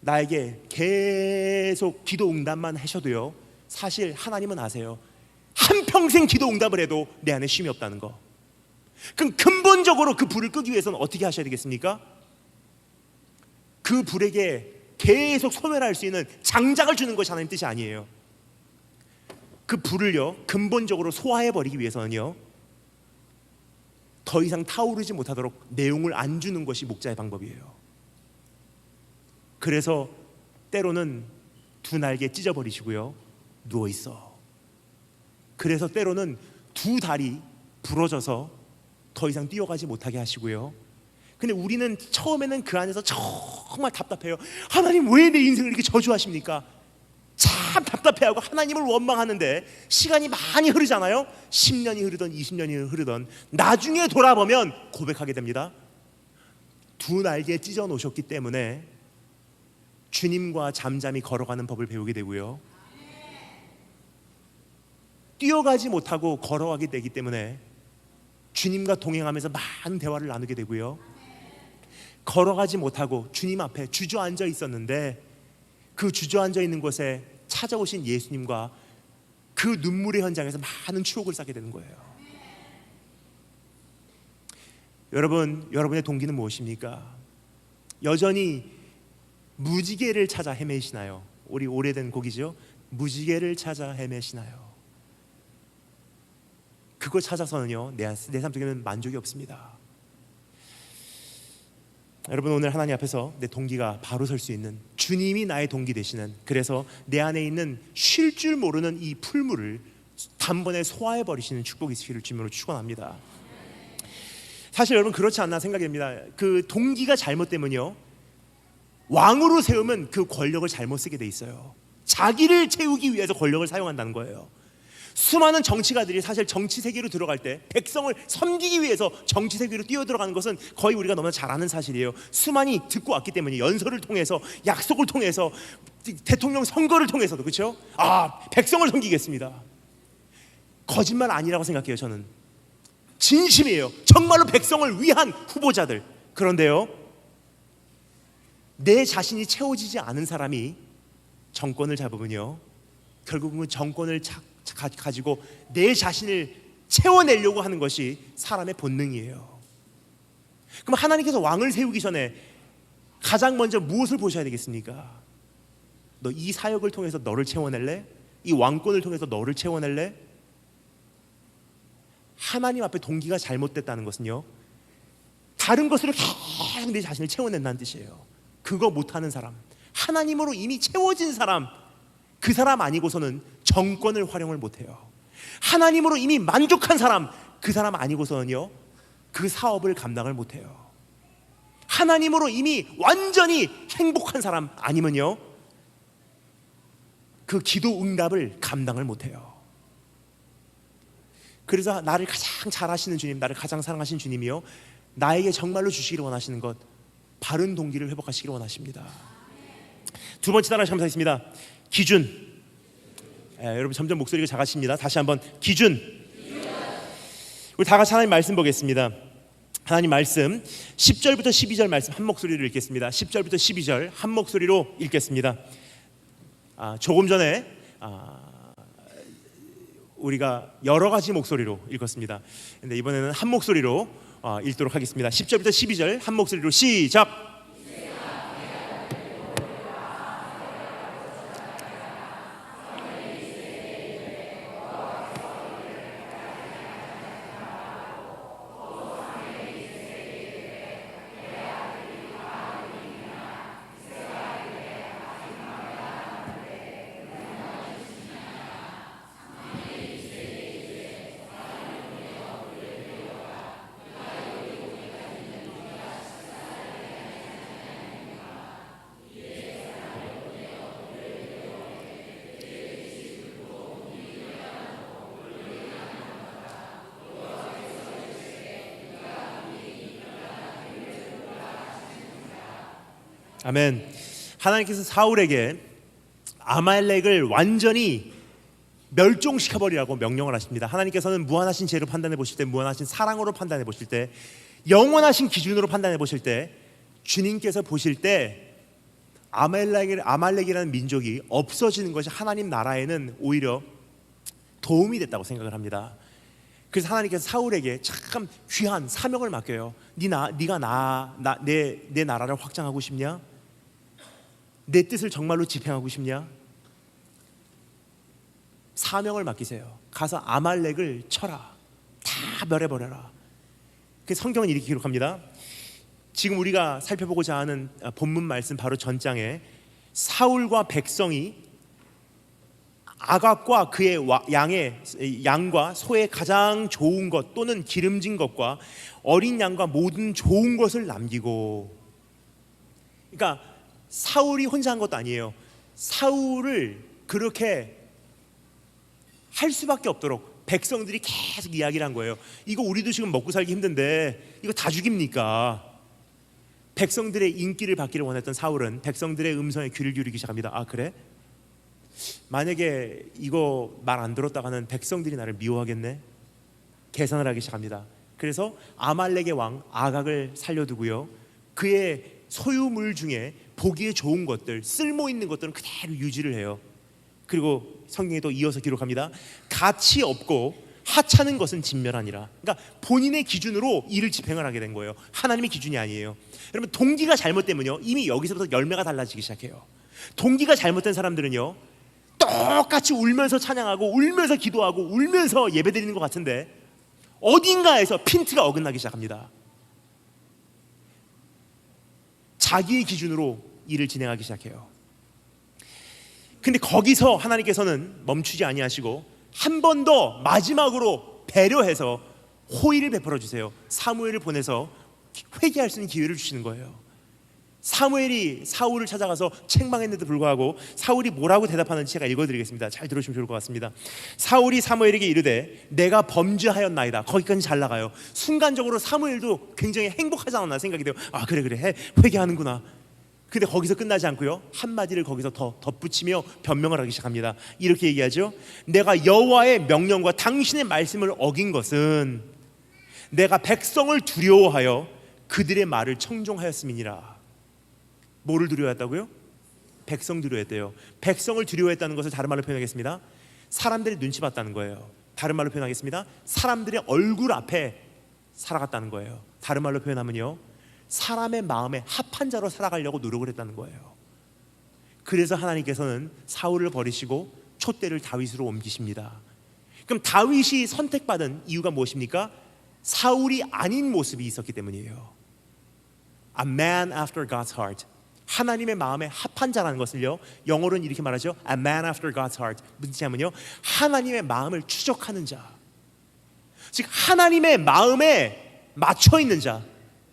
나에게 계속 기도 응답만 하셔도요, 사실 하나님은 아세요. 한평생 기도 응답을 해도 내 안에 쉼이 없다는 거. 그럼 근본적으로 그 불을 끄기 위해서는 어떻게 하셔야 되겠습니까? 그 불에게 계속 소멸할 수 있는 장작을 주는 것이 하나님 뜻이 아니에요. 그 불을요, 근본적으로 소화해버리기 위해서는요, 더 이상 타오르지 못하도록 내용을 안 주는 것이 목자의 방법이에요. 그래서 때로는 두 날개 찢어버리시고요, 누워있어. 그래서 때로는 두 다리 부러져서 더 이상 뛰어가지 못하게 하시고요. 근데 우리는 처음에는 그 안에서 정말 답답해요. 하나님, 왜 내 인생을 이렇게 저주하십니까? 참 답답해하고 하나님을 원망하는데 시간이 많이 흐르잖아요. 10년이 흐르던 20년이 흐르던 나중에 돌아보면 고백하게 됩니다. 두 날개 찢어 놓으셨기 때문에 주님과 잠잠히 걸어가는 법을 배우게 되고요, 뛰어가지 못하고 걸어가게 되기 때문에 주님과 동행하면서 많은 대화를 나누게 되고요, 걸어가지 못하고 주님 앞에 주저앉아 있었는데 그 주저앉아 있는 곳에 찾아오신 예수님과 그 눈물의 현장에서 많은 추억을 쌓게 되는 거예요. 여러분, 여러분의 동기는 무엇입니까? 여전히 무지개를 찾아 헤매시나요? 우리 오래된 곡이죠. 무지개를 찾아 헤매시나요? 그걸 찾아서는요, 내 삶 속에는 만족이 없습니다. 여러분, 오늘 하나님 앞에서 내 동기가 바로 설 수 있는, 주님이 나의 동기 되시는, 그래서 내 안에 있는 쉴 줄 모르는 이 풀물을 단번에 소화해 버리시는 축복이 있으시기를 주님으로 축원합니다. 사실 여러분, 그렇지 않나 생각이 듭니다. 그 동기가 잘못되면요, 왕으로 세우면 그 권력을 잘못 쓰게 돼 있어요. 자기를 채우기 위해서 권력을 사용한다는 거예요. 수많은 정치가들이 사실 정치 세계로 들어갈 때 백성을 섬기기 위해서 정치 세계로 뛰어들어가는 것은 거의 우리가 너무나 잘 아는 사실이에요. 수많이 듣고 왔기 때문에, 연설을 통해서, 약속을 통해서, 대통령 선거를 통해서도, 그렇죠? 백성을 섬기겠습니다. 거짓말 아니라고 생각해요. 저는 진심이에요. 정말로 백성을 위한 후보자들. 그런데요, 내 자신이 채워지지 않은 사람이 정권을 잡으면요, 결국은 정권을 가지고 내 자신을 채워내려고 하는 것이 사람의 본능이에요. 그럼 하나님께서 왕을 세우기 전에 가장 먼저 무엇을 보셔야 되겠습니까? 너 이 사역을 통해서 너를 채워낼래? 이 왕권을 통해서 너를 채워낼래? 하나님 앞에 동기가 잘못됐다는 것은요, 다른 것으로 계속 내 자신을 채워낸다는 뜻이에요. 그거 못하는 사람, 하나님으로 이미 채워진 사람, 그 사람 아니고서는 정권을 활용을 못해요. 하나님으로 이미 만족한 사람, 그 사람 아니고서는요, 그 사업을 감당을 못해요. 하나님으로 이미 완전히 행복한 사람 아니면요, 그 기도 응답을 감당을 못해요. 그래서 나를 가장 잘 아시는 주님, 나를 가장 사랑하신 주님이요, 나에게 정말로 주시기를 원하시는 것, 바른 동기를 회복하시기를 원하십니다. 두 번째 따라 감사하겠습니다. 기준. 여러분 점점 목소리가 작아집니다. 다시 한번 기준. 우리 다 같이 하나님 말씀 보겠습니다. 하나님 말씀 10절부터 12절 말씀 한 목소리로 읽겠습니다. 10절부터 12절 한 목소리로 읽겠습니다. 조금 전에 우리가 여러 가지 목소리로 읽었습니다. 근데 이번에는 한 목소리로 읽도록 하겠습니다. 10절부터 12절 한 목소리로 시작. 아멘. 하나님께서 사울에게 아말렉을 완전히 멸종시켜버리라고 명령을 하십니다. 하나님께서는 무한하신 죄로 판단해 보실 때, 무한하신 사랑으로 판단해 보실 때, 영원하신 기준으로 판단해 보실 때, 주님께서 보실 때 아말렉이라는 민족이 없어지는 것이 하나님 나라에는 오히려 도움이 됐다고 생각을 합니다. 그래서 하나님께서 사울에게 참 귀한 사명을 맡겨요. 네가 내 나라를 확장하고 싶냐? 내 뜻을 정말로 집행하고 싶냐? 사명을 맡기세요. 가서 아말렉을 쳐라. 다 멸해버려라. 그 성경은 이렇게 기록합니다. 지금 우리가 살펴보고자 하는 본문 말씀 바로 전장에 사울과 백성이 아각과 그의 양과 소의 가장 좋은 것 또는 기름진 것과 어린 양과 모든 좋은 것을 남기고, 그러니까 사울이 혼자 한 것도 아니에요. 사울을 그렇게 할 수밖에 없도록 백성들이 계속 이야기를 한 거예요. 이거 우리도 지금 먹고 살기 힘든데 이거 다 죽입니까? 백성들의 인기를 받기를 원했던 사울은 백성들의 음성에 귀를 기울이기 시작합니다. 아 그래? 만약에 이거 말 안 들었다가는 백성들이 나를 미워하겠네? 계산을 하기 시작합니다. 그래서 아말렉의 왕 아각을 살려두고요, 그의 소유물 중에 보기에 좋은 것들, 쓸모 있는 것들은 그대로 유지를 해요. 그리고 성경에 또 이어서 기록합니다. 가치 없고 하찮은 것은 진멸하니라. 그러니까 본인의 기준으로 일을 집행을 하게 된 거예요. 하나님의 기준이 아니에요. 여러분 동기가 잘못되면요, 이미 여기서부터 열매가 달라지기 시작해요. 동기가 잘못된 사람들은요, 똑같이 울면서 찬양하고 울면서 기도하고 울면서 예배드리는 것 같은데 어딘가에서 핀트가 어긋나기 시작합니다. 자기의 기준으로 일을 진행하기 시작해요. 근데 거기서 하나님께서는 멈추지 아니하시고 한 번 더 마지막으로 배려해서 호의를 베풀어 주세요. 사무엘을 보내서 회개할 수 있는 기회를 주시는 거예요. 사무엘이 사울을 찾아가서 책망했는데도 불구하고 사울이 뭐라고 대답하는지 제가 읽어드리겠습니다. 잘 들으시면 좋을 것 같습니다. 사울이 사무엘에게 이르되 내가 범죄하였나이다. 거기까지 잘 나가요. 순간적으로 사무엘도 굉장히 행복하지 않았나 생각이 돼요. 아 그래 회개하는구나. 근데 거기서 끝나지 않고요, 한마디를 거기서 더 덧붙이며 변명을 하기 시작합니다. 이렇게 얘기하죠. 내가 여호와의 명령과 당신의 말씀을 어긴 것은 내가 백성을 두려워하여 그들의 말을 청종하였음이니라. 뭐를 두려워했다고요? 백성 두려워했대요. 백성을 두려워했다는 것을 다른 말로 표현하겠습니다. 사람들이 눈치 봤다는 거예요. 다른 말로 표현하겠습니다. 사람들의 얼굴 앞에 살아갔다는 거예요. 다른 말로 표현하면요, 사람의 마음에 합한 자로 살아가려고 노력을 했다는 거예요. 그래서 하나님께서는 사울을 버리시고 촛대를 다윗으로 옮기십니다. 그럼 다윗이 선택받은 이유가 무엇입니까? 사울이 아닌 모습이 있었기 때문이에요. A man after God's heart. 하나님의 마음에 합한 자라는 것을요, 영어로는 이렇게 말하죠. A man after God's heart. 무슨 뜻이냐면요, 하나님의 마음을 추적하는 자, 즉 하나님의 마음에 맞춰 있는 자.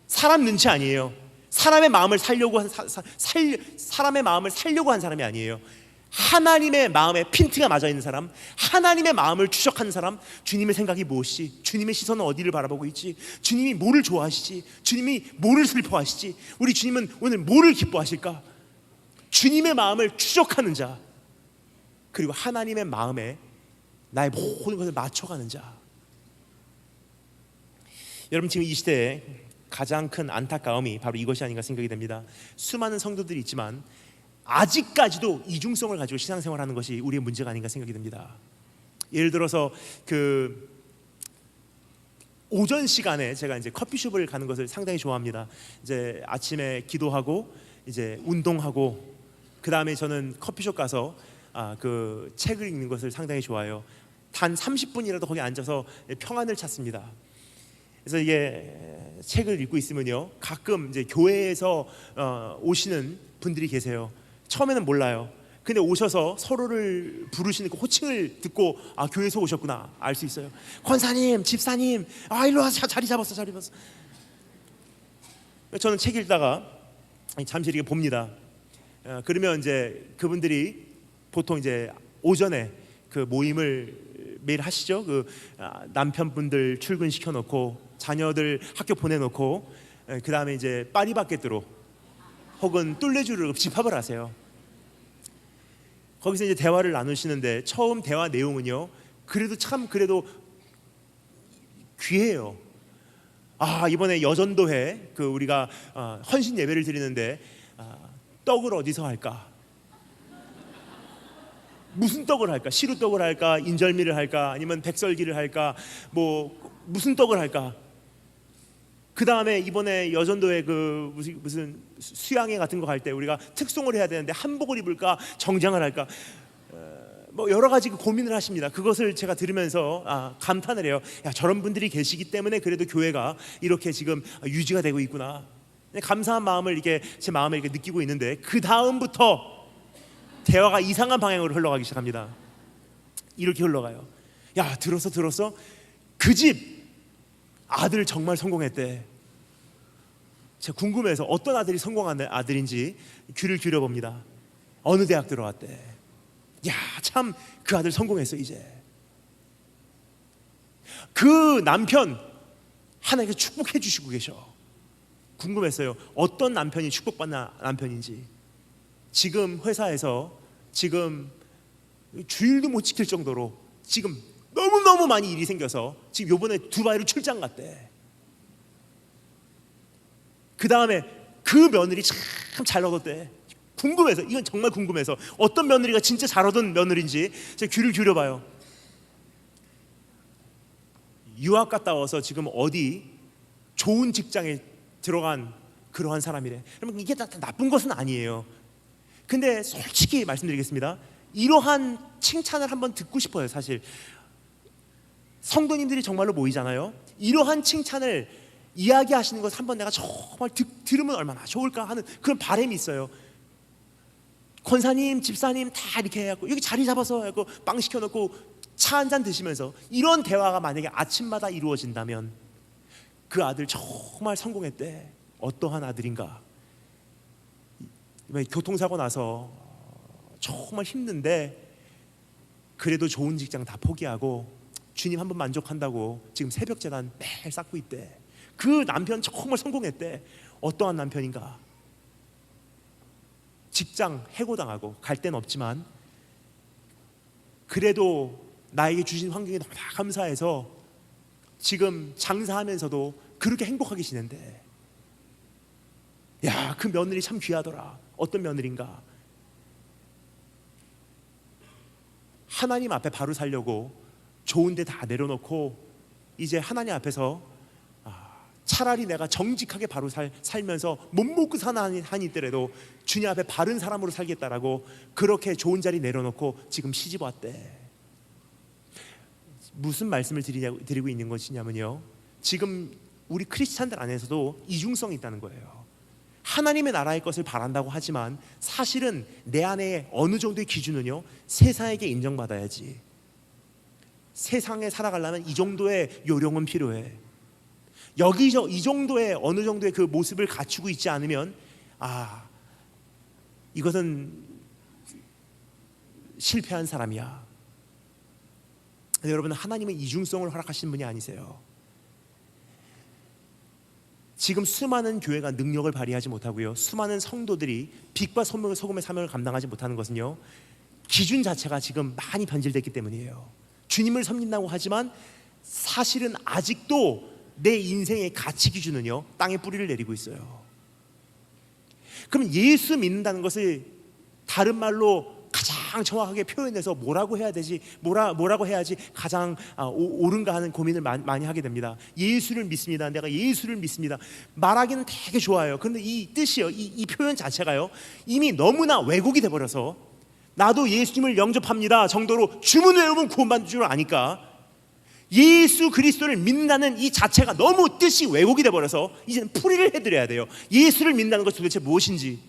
사람 눈치 아니에요. 사람의 마음을 사람의 마음을 살려고 한 사람이 아니에요. 하나님의 마음에 핀트가 맞아 있는 사람, 하나님의 마음을 추적하는 사람. 주님의 생각이 무엇이지? 주님의 시선은 어디를 바라보고 있지? 주님이 뭐를 좋아하시지? 주님이 뭐를 슬퍼하시지? 우리 주님은 오늘 뭐를 기뻐하실까? 주님의 마음을 추적하는 자, 그리고 하나님의 마음에 나의 모든 것을 맞춰가는 자. 여러분, 지금 이 시대에 가장 큰 안타까움이 바로 이것이 아닌가 생각이 됩니다. 수많은 성도들이 있지만 아직까지도 이중성을 가지고 신앙생활하는 것이 우리의 문제가 아닌가 생각이 듭니다. 예를 들어서 그 오전 시간에 제가 이제 커피숍을 가는 것을 상당히 좋아합니다. 이제 아침에 기도하고 이제 운동하고 그 다음에 저는 커피숍 가서 그 책을 읽는 것을 상당히 좋아해요. 단 30분이라도 거기 앉아서 평안을 찾습니다. 그래서 이게 책을 읽고 있으면요, 가끔 이제 교회에서 오시는 분들이 계세요. 처음에는 몰라요. 근데 오셔서 서로를 부르시는 그 호칭을 듣고 교회에서 오셨구나 알 수 있어요. 권사님, 집사님, 일로 와서 자리 잡았어. 저는 책 읽다가 잠시 이렇게 봅니다. 그러면 이제 그분들이 보통 이제 오전에 그 모임을 매일 하시죠. 그 남편분들 출근시켜 놓고 자녀들 학교 보내놓고 그 다음에 이제 파리바게뜨로 혹은 뚫레주로 집합을 하세요. 거기서 이제 대화를 나누시는데 처음 대화 내용은요, 그래도 귀해요. 이번에 여전도회 그 우리가 헌신 예배를 드리는데 떡을 어디서 할까? 무슨 떡을 할까? 시루떡을 할까? 인절미를 할까? 아니면 백설기를 할까? 무슨 떡을 할까? 그 다음에 이번에 여전도에 그 무슨 수양회 같은 거 할 때 우리가 특송을 해야 되는데 한복을 입을까 정장을 할까, 여러 가지 고민을 하십니다. 그것을 제가 들으면서 감탄을 해요. 저런 분들이 계시기 때문에 그래도 교회가 이렇게 지금 유지가 되고 있구나. 감사한 마음을 이렇게 제 마음에 이렇게 느끼고 있는데 그 다음부터 대화가 이상한 방향으로 흘러가기 시작합니다. 이렇게 흘러가요. 들었어? 그 집 아들 정말 성공했대. 제가 궁금해서 어떤 아들이 성공한 아들인지 귀를 기울여봅니다. 어느 대학 들어갔대. 참 그 아들 성공했어. 이제 그 남편 하나님께서 축복해 주시고 계셔. 궁금했어요. 어떤 남편이 축복받는 남편인지. 지금 회사에서 지금 주일도 못 지킬 정도로 지금 너무너무 많이 일이 생겨서 지금 요번에 두바이로 출장 갔대. 그 다음에 그 며느리 참 잘 얻었대. 궁금해서, 이건 정말 궁금해서 어떤 며느리가 진짜 잘 얻은 며느리인지 제가 귀를 기울여봐요. 유학 갔다 와서 지금 어디 좋은 직장에 들어간 그러한 사람이래. 그러면 이게 다 나쁜 것은 아니에요. 근데 솔직히 말씀드리겠습니다. 이러한 칭찬을 한번 듣고 싶어요. 사실 성도님들이 정말로 모이잖아요. 이러한 칭찬을 이야기하시는 것을 한번 내가 정말 들으면 얼마나 좋을까 하는 그런 바람이 있어요. 권사님, 집사님 다 이렇게 해갖고 여기 자리 잡아서 해갖고 빵 시켜놓고 차 한잔 드시면서 이런 대화가 만약에 아침마다 이루어진다면 그 아들 정말 성공했대. 어떠한 아들인가? 교통사고 나서 정말 힘든데 그래도 좋은 직장 다 포기하고 주님 한번 만족한다고 지금 새벽재단 매일 쌓고 있대. 그 남편 정말 성공했대. 어떠한 남편인가? 직장 해고당하고 갈 데는 없지만 그래도 나에게 주신 환경이 너무 감사해서 지금 장사하면서도 그렇게 행복하게 지낸대. 야, 그 며느리 참 귀하더라. 어떤 며느리인가? 하나님 앞에 바로 살려고 좋은 데 다 내려놓고 이제 하나님 앞에서 차라리 내가 정직하게 바로 살면서 못 먹고 사는 한이 있더라도 주님 앞에 바른 사람으로 살겠다라고 그렇게 좋은 자리 내려놓고 지금 시집 왔대. 무슨 말씀을 드리고 있는 것이냐면요, 지금 우리 크리스찬들 안에서도 이중성이 있다는 거예요. 하나님의 나라의 것을 바란다고 하지만 사실은 내 안에 어느 정도의 기준은요, 세상에게 인정받아야지. 세상에 살아가려면 이 정도의 요령은 필요해. 여기서 이 정도의 어느 정도의 그 모습을 갖추고 있지 않으면 이것은 실패한 사람이야. 여러분, 하나님은 이중성을 허락하신 분이 아니세요. 지금 수많은 교회가 능력을 발휘하지 못하고요, 수많은 성도들이 빛과 소금의 사명을 감당하지 못하는 것은요, 기준 자체가 지금 많이 변질됐기 때문이에요. 주님을 섬긴다고 하지만 사실은 아직도 내 인생의 가치 기준은요, 땅에 뿌리를 내리고 있어요. 그럼 예수 믿는다는 것을 다른 말로 가장 정확하게 표현해서 뭐라고 해야 되지? 뭐라고 해야지 가장 옳은가 하는 고민을 많이 하게 됩니다. 예수를 믿습니다. 내가 예수를 믿습니다. 말하기는 되게 좋아요. 그런데 이 뜻이요, 이 표현 자체가요, 이미 너무나 왜곡이 돼버려서 나도 예수님을 영접합니다 정도로 주문 외우면 구원받는 줄 아니까 예수 그리스도를 믿는다는 이 자체가 너무 뜻이 왜곡이 돼버려서 이제는 풀이를 해드려야 돼요. 예수를 믿는다는 것이 도대체 무엇인지,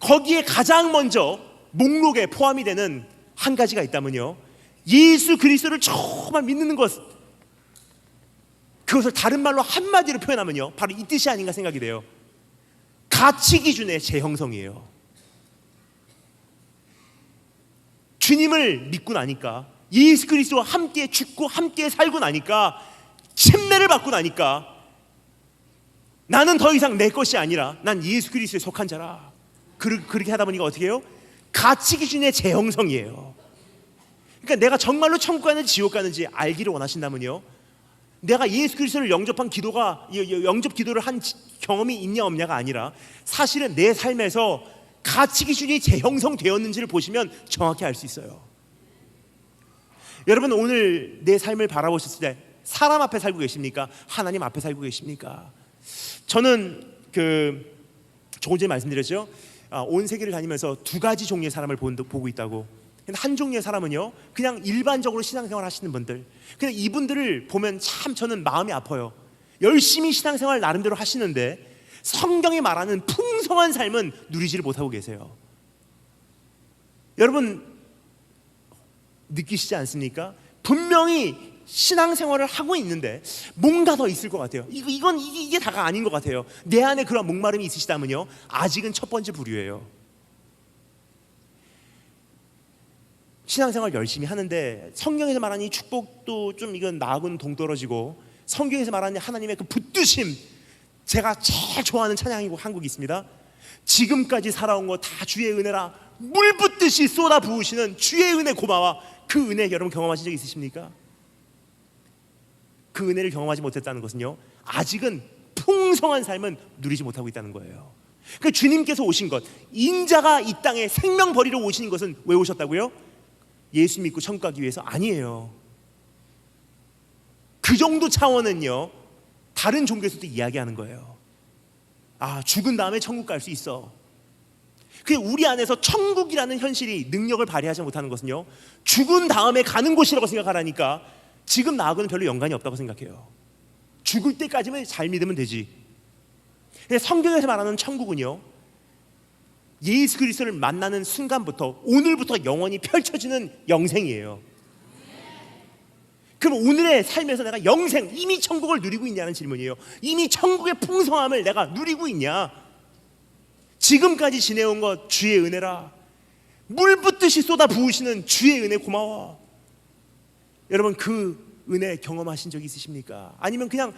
거기에 가장 먼저 목록에 포함이 되는 한 가지가 있다면요, 예수 그리스도를 정말 믿는 것, 그것을 다른 말로 한마디로 표현하면요, 바로 이 뜻이 아닌가 생각이 돼요. 가치 기준의 재형성이에요. 주님을 믿고 나니까, 예수 그리스도와 함께 죽고 함께 살고 나니까, 침례를 받고 나니까 나는 더 이상 내 것이 아니라 난 예수 그리스도에 속한 자라. 그렇게 하다 보니까 어떻게 해요? 가치 기준의 재형성이에요. 그러니까 내가 정말로 천국 가는지 지옥 가는지 알기를 원하신다면요, 내가 예수 그리스도를 영접한 영접 기도를 한 경험이 있냐 없냐가 아니라 사실은 내 삶에서 가치 기준이 재형성되었는지를 보시면 정확히 알 수 있어요. 여러분, 오늘 내 삶을 바라보셨을 때 사람 앞에 살고 계십니까? 하나님 앞에 살고 계십니까? 저는 조금 전에 말씀드렸죠. 온 세계를 다니면서 두 가지 종류의 사람을 보고 있다고. 한 종류의 사람은요, 그냥 일반적으로 신앙생활 하시는 분들, 그냥 이분들을 보면 참 저는 마음이 아파요. 열심히 신앙생활 나름대로 하시는데 성경이 말하는 풍성한 삶은 누리지를 못하고 계세요. 여러분 느끼시지 않습니까? 분명히 신앙생활을 하고 있는데 뭔가 더 있을 것 같아요. 이게 다가 아닌 것 같아요. 내 안에 그런 목마름이 있으시다면요, 아직은 첫 번째 부류예요. 신앙생활 열심히 하는데 성경에서 말하는 이 축복도 좀 이건 나하고는 동떨어지고, 성경에서 말하는 하나님의 그 붙드심, 제가 제일 좋아하는 찬양이고 한국이 있습니다. 지금까지 살아온 거 다 주의 은혜라, 물 붓듯이 쏟아 부으시는 주의 은혜 고마워. 그 은혜 여러분 경험하신 적 있으십니까? 그 은혜를 경험하지 못했다는 것은요, 아직은 풍성한 삶은 누리지 못하고 있다는 거예요. 그러니까 주님께서 오신 것, 인자가 이 땅에 생명 버리러 오신 것은 왜 오셨다고요? 예수 믿고 천국 가기 위해서 아니에요. 그 정도 차원은요, 다른 종교에서도 이야기하는 거예요. 죽은 다음에 천국 갈 수 있어. 그 우리 안에서 천국이라는 현실이 능력을 발휘하지 못하는 것은요, 죽은 다음에 가는 곳이라고 생각하라니까 지금 나하고는 별로 연관이 없다고 생각해요. 죽을 때까지만 잘 믿으면 되지. 성경에서 말하는 천국은요, 예수 그리스도를 만나는 순간부터, 오늘부터 영원히 펼쳐지는 영생이에요. 그럼 오늘의 삶에서 내가 영생, 이미 천국을 누리고 있냐는 질문이에요. 이미 천국의 풍성함을 내가 누리고 있냐? 지금까지 지내온 것 주의 은혜라, 물 붓듯이 쏟아 부으시는 주의 은혜 고마워. 여러분, 그 은혜 경험하신 적 있으십니까? 아니면 그냥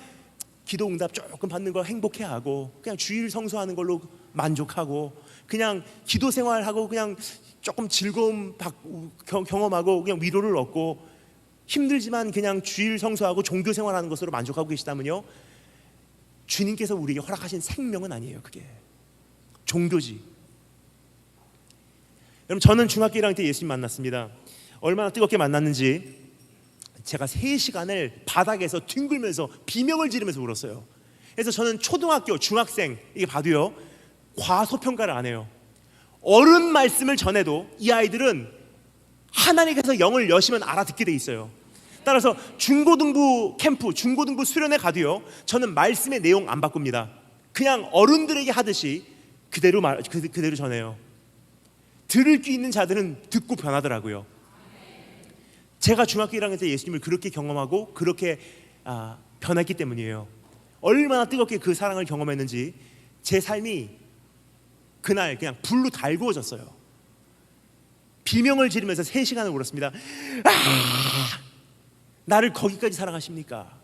기도 응답 조금 받는 거 행복해하고 그냥 주일 성수하는 걸로 만족하고 그냥 기도 생활하고 그냥 조금 즐거움 경험하고 그냥 위로를 얻고 힘들지만 그냥 주일 성수하고 종교 생활하는 것으로 만족하고 계시다면요, 주님께서 우리에게 허락하신 생명은 아니에요. 그게 종교지. 여러분, 저는 중학교 1학년 때 예수님 만났습니다. 얼마나 뜨겁게 만났는지 제가 3시간을 바닥에서 뒹굴면서 비명을 지르면서 울었어요. 그래서 저는 초등학교, 중학생 이게 봐도요, 과소평가를 안 해요. 어른 말씀을 전해도 이 아이들은 하나님께서 영을 여시면 알아듣게 돼 있어요. 따라서 중고등부 캠프, 중고등부 수련회 가도요, 저는 말씀의 내용 안 바꿉니다. 그냥 어른들에게 하듯이 그대로 전해요. 들을 귀 있는 자들은 듣고 변하더라고요. 제가 중학교 1학년 때 예수님을 그렇게 경험하고 그렇게 변했기 때문이에요. 얼마나 뜨겁게 그 사랑을 경험했는지 제 삶이 그날 그냥 불로 달구어졌어요. 비명을 지르면서 3시간을 울었습니다. 나를 거기까지 사랑하십니까?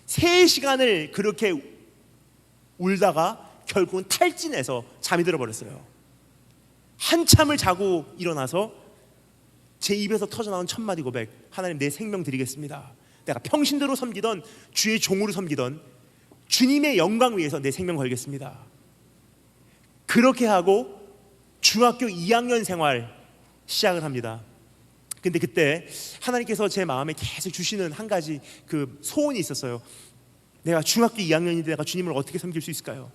3시간을 그렇게 울다가 결국은 탈진해서 잠이 들어버렸어요. 한참을 자고 일어나서 제 입에서 터져나온 첫마디 고백, 하나님, 내 생명 드리겠습니다. 내가 평신도로 섬기던, 주의 종으로 섬기던 주님의 영광 위해서 내 생명 걸겠습니다. 그렇게 하고 중학교 2학년 생활 시작을 합니다. 근데 그때 하나님께서 제 마음에 계속 주시는 한 가지 그 소원이 있었어요. 내가 중학교 2학년인데 내가 주님을 어떻게 섬길 수 있을까요?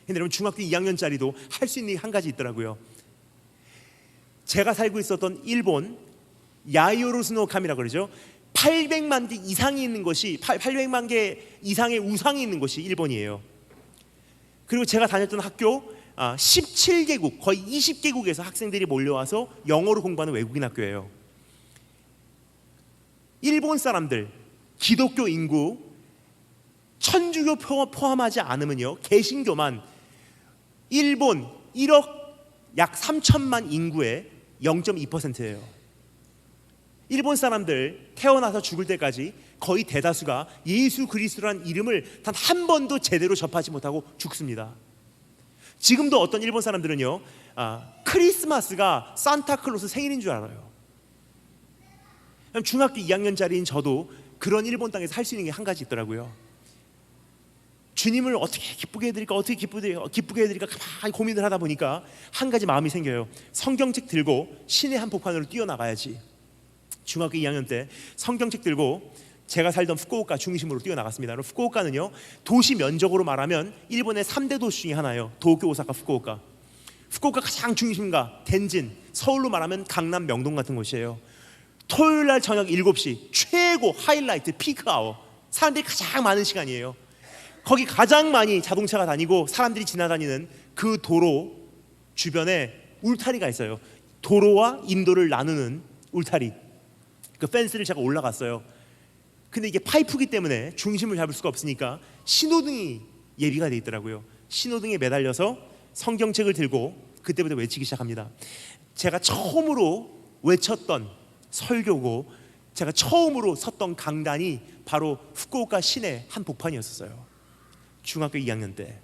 근데 여러분, 중학교 2학년짜리도 할 수 있는 게 한 가지 있더라고요. 제가 살고 있었던 일본 야이오로스노카미라고 그러죠. 800만 개 이상이 있는 것이, 800만 개 이상의 우상이 있는 것이 일본이에요. 그리고 제가 다녔던 학교 17개국, 거의 20개국에서 학생들이 몰려와서 영어로 공부하는 외국인 학교예요. 일본 사람들, 기독교 인구, 천주교 포함하지 않으면요, 개신교만 일본 1억 약 3천만 인구의 0.2%예요. 일본 사람들 태어나서 죽을 때까지 거의 대다수가 예수 그리스도라는 이름을 단 한 번도 제대로 접하지 못하고 죽습니다. 지금도 어떤 일본 사람들은요, 크리스마스가 산타클로스 생일인 줄 알아요. 중학교 2학년짜리인 저도 그런 일본 땅에서 할 수 있는 게 한 가지 있더라고요. 주님을 어떻게 기쁘게 해드릴까, 어떻게 기쁘게 해드릴까 가만히 고민을 하다 보니까 한 가지 마음이 생겨요. 성경책 들고 시내 한복판으로 뛰어나가야지. 중학교 2학년 때 성경책 들고 제가 살던 후쿠오카 중심으로 뛰어나갔습니다. 후쿠오카는요, 도시 면적으로 말하면 일본의 3대 도시 중에 하나예요. 도쿄, 오사카, 후쿠오카. 후쿠오카 가장 중심가 덴진, 서울로 말하면 강남, 명동 같은 곳이에요. 토요일날 저녁 7시 최고 하이라이트 피크 아워, 사람들이 가장 많은 시간이에요. 거기 가장 많이 자동차가 다니고 사람들이 지나다니는 그 도로 주변에 울타리가 있어요. 도로와 인도를 나누는 울타리, 그 펜스를 제가 올라갔어요. 근데 이게 파이프기 때문에 중심을 잡을 수가 없으니까 신호등이 예비가 돼 있더라고요. 신호등에 매달려서 성경책을 들고 그때부터 외치기 시작합니다. 제가 처음으로 외쳤던 설교고 제가 처음으로 섰던 강단이 바로 후쿠오카 시내 한복판이었어요. 중학교 2학년 때.